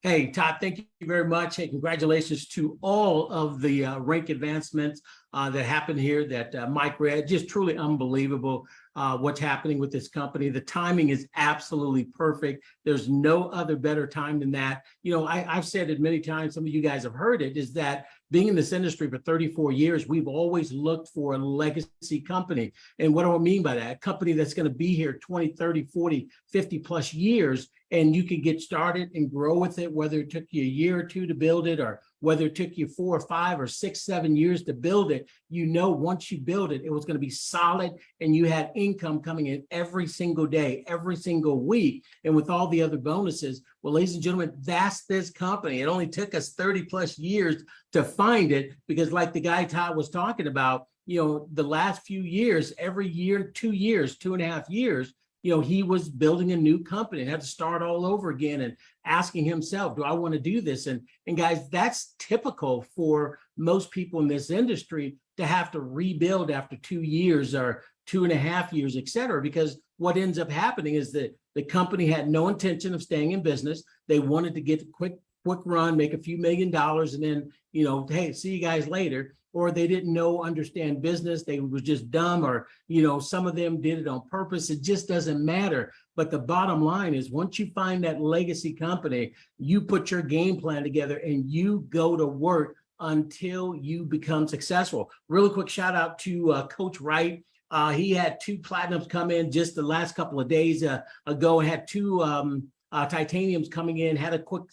Hey, Todd, thank you very much. Hey, congratulations to all of the rank advancements that happened here that Mike read. Just truly unbelievable what's happening with this company. The timing is absolutely perfect. There's no other better time than that. I've said it many times, some of you guys have heard it, is that being in this industry for 34 years, we've always looked for a legacy company. And what do I mean by that? A company that's going to be here 20, 30, 40, 50 plus years, and you can get started and grow with it, whether it took you a year or two to build it, or whether it took you 4 or 5 or 6, 7 years to build it. Once you build it, it was going to be solid, and you had income coming in every single day, every single week. And with all the other bonuses, well, ladies and gentlemen, that's this company. It only took us 30 plus years to find it, because like the guy Todd was talking about, the last few years, every year, 2 years, 2.5 years, he was building a new company and had to start all over again and asking himself, do I want to do this? And guys, that's typical for most people in this industry, to have to rebuild after 2 years or 2.5 years, et cetera, because what ends up happening is that the company had no intention of staying in business. They wanted to get a quick run, make a few $1 million, and then, hey, see you guys later. Or they didn't understand business. They were just dumb, or, some of them did it on purpose. It just doesn't matter. But the bottom line is, once you find that legacy company, you put your game plan together and you go to work until you become successful. Really quick shout out to Coach Wright. He had 2 platinums come in just the last couple of days ago, and had 2 titaniums coming in, had a quick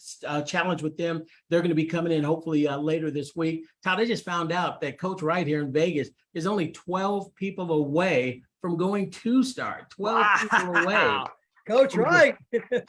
challenge with them. They're going to be coming in hopefully later this week. Todd, I just found out that Coach Wright here in Vegas is only 12 people away from going 2-star. 12 people away. Coach Wright.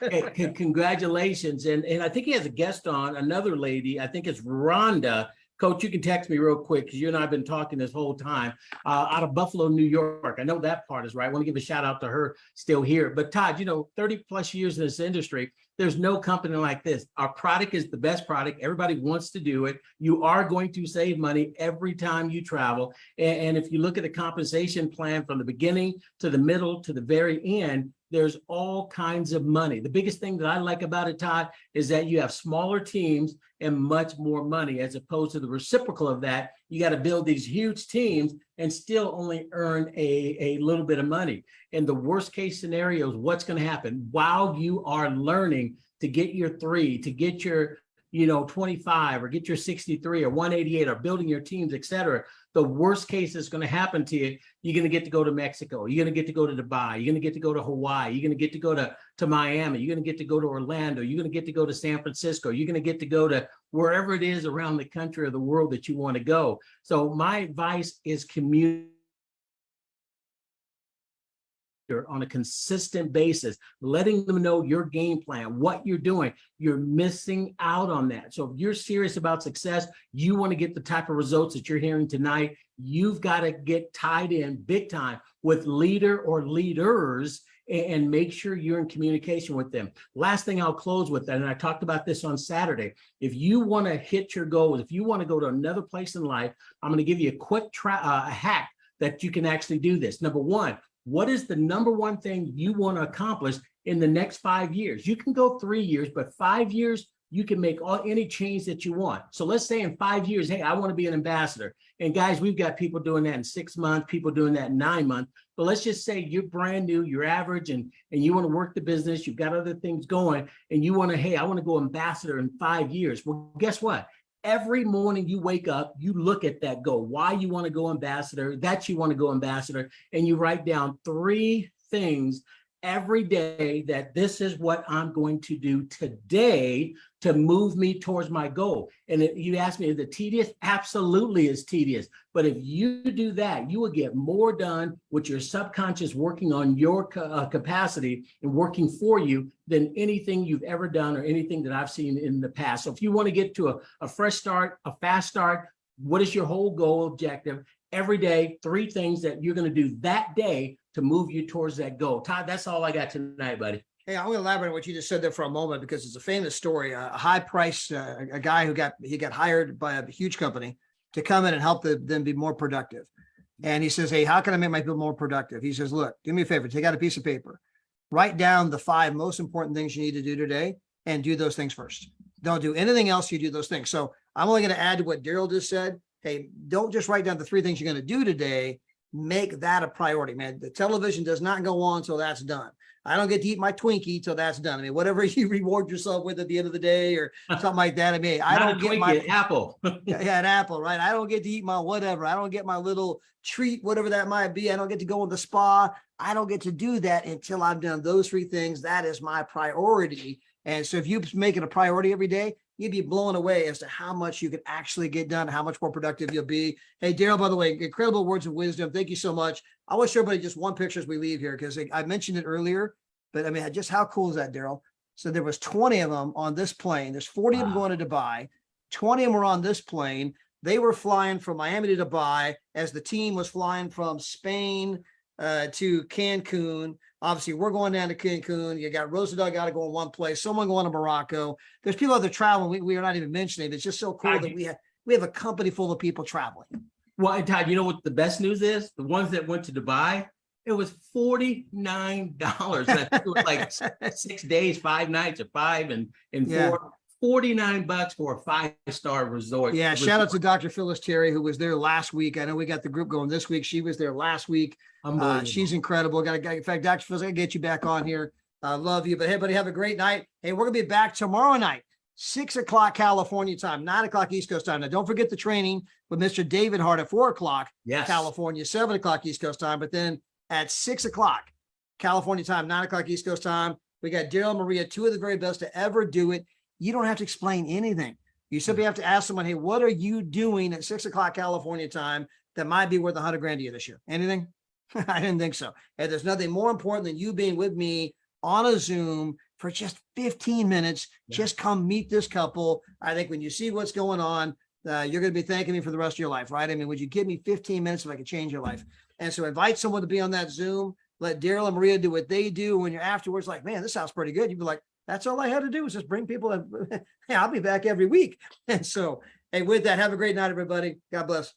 Hey, congratulations. And I think he has a guest on, another lady. I think it's Rhonda. Coach, you can text me real quick, because you and I have been talking this whole time, out of Buffalo, New York. I know that part is right. I want to give a shout out to her still here. But Todd, 30 plus years in this industry, there's no company like this. Our product is the best product. Everybody wants to do it. You are going to save money every time you travel. And if you look at the compensation plan from the beginning to the middle to the very end, there's all kinds of money. The biggest thing that I like about it, Todd, is that you have smaller teams and much more money, as opposed to the reciprocal of that. You got to build these huge teams and still only earn a little bit of money. And the worst case scenario is what's going to happen while you are learning to get your 3, to get your 25, or get your 63 or 188, or building your teams, et cetera. The worst case that's going to happen to you, you're going to get to go to Mexico. You're going to get to go to Dubai. You're going to get to go to Hawaii. You're going to get to go to Miami. You're going to get to go to Orlando. You're going to get to go to San Francisco. You're going to get to go to wherever it is around the country or the world that you want to go. So my advice is communicate on a consistent basis, letting them know your game plan, what you're doing. You're missing out on that. So if you're serious about success, you want to get the type of results that you're hearing tonight, you've got to get tied in big time with leader or leaders, and make sure you're in communication with them. Last thing I'll close with, and I talked about this on Saturday, if you want to hit your goals, if you want to go to another place in life, I'm going to give you a quick hack that you can actually do this. Number one, what is the number one thing you want to accomplish in the next 5 years? You can go 3 years, but 5 years, you can make any change that you want. So let's say in 5 years, hey, I want to be an ambassador. And guys, we've got people doing that in 6 months, people doing that in 9 months. But let's just say you're brand new, you're average, and you want to work the business, you've got other things going, and you want to, hey, I want to go ambassador in 5 years. Well, guess what? Every morning you wake up, you look at that goal, why you want to go ambassador, that you want to go ambassador, and you write down 3 things every day that this is what I'm going to do today to move me towards my goal. And you ask me, is it tedious? Absolutely is tedious. But if you do that, you will get more done with your subconscious working on your capacity and working for you than anything you've ever done or anything that I've seen in the past. So if you want to get to a fresh start, a fast start, what is your whole goal objective? Every day, 3 things that you're going to do that day to move you towards that goal. Todd, that's all I got tonight, buddy. Hey, I'm going to elaborate on what you just said there for a moment because it's a famous story. A high price, a guy who got hired by a huge company to come in and help them be more productive. And he says, hey, how can I make my people more productive? He says, look, do me a favor, take out a piece of paper, write down the 5 most important things you need to do today and do those things first. Don't do anything else. You do those things. So I'm only going to add to what Daryl just said. Hey, don't just write down the 3 things you're going to do today. Make that a priority, man. The television does not go on till that's done. I don't get to eat my Twinkie till that's done. I mean, whatever you reward yourself with at the end of the day or something like that. I mean, I don't get my apple. Yeah, an apple, right? I don't get to eat my whatever. I don't get my little treat, whatever that might be. I don't get to go in the spa. I don't get to do that until I've done those 3 things. That is my priority. And so if you make it a priority every day, you'd be blown away as to how much you can actually get done, how much more productive you'll be. Hey, Daryl, by the way, incredible words of wisdom. Thank you so much. I want to show everybody just one picture as we leave here because I mentioned it earlier, but I mean, just how cool is that, Daryl? So there was 20 of them on this plane. There's 40 of them going to Dubai. 20 of them were on this plane. They were flying from Miami to Dubai as the team was flying from Spain to Cancun. Obviously, we're going down to Cancun. You got Roosevelt got to go in one place. Someone going to Morocco. There's people out there traveling. We are not even mentioning. It's just so cool that we have a company full of people traveling. Well, and Todd, you know what the best news is? The ones that went to Dubai, it was $49. It was like 6 days, 5 nights, or 5 and 4. $49 for a 5-star resort. Yeah, shout out to Dr. Phyllis Terry, who was there last week. I know we got the group going this week. She was there last week. She's incredible. In fact, Dr. Phyllis, I gotta get you back on here. I love you. But hey, buddy, have a great night. Hey, we're gonna be back tomorrow night, 6 o'clock California time, 9 o'clock East Coast time. Now, don't forget the training with Mr. David Hart at 4 o'clock California, 7 o'clock East Coast time. But then at 6 o'clock California time, 9 o'clock East Coast time, we got Daryl and Maria, 2 of the very best to ever do it. You don't have to explain anything. You simply have to ask someone, hey, what are you doing at 6 o'clock California time that might be worth $100,000 to you this year? Anything? I didn't think so. And there's nothing more important than you being with me on a Zoom for just 15 minutes. Just come meet this couple. I think when you see what's going on, you're going to be thanking me for the rest of your life, right? I mean, would you give me 15 minutes if I could change your life? And so invite someone to be on that Zoom. Let Daryl and Maria do what they do. When you're afterwards like, man, this sounds pretty good. You'd be like, that's all I had to do was just bring people in. Hey, I'll be back every week. And so, hey, with that, have a great night, everybody. God bless.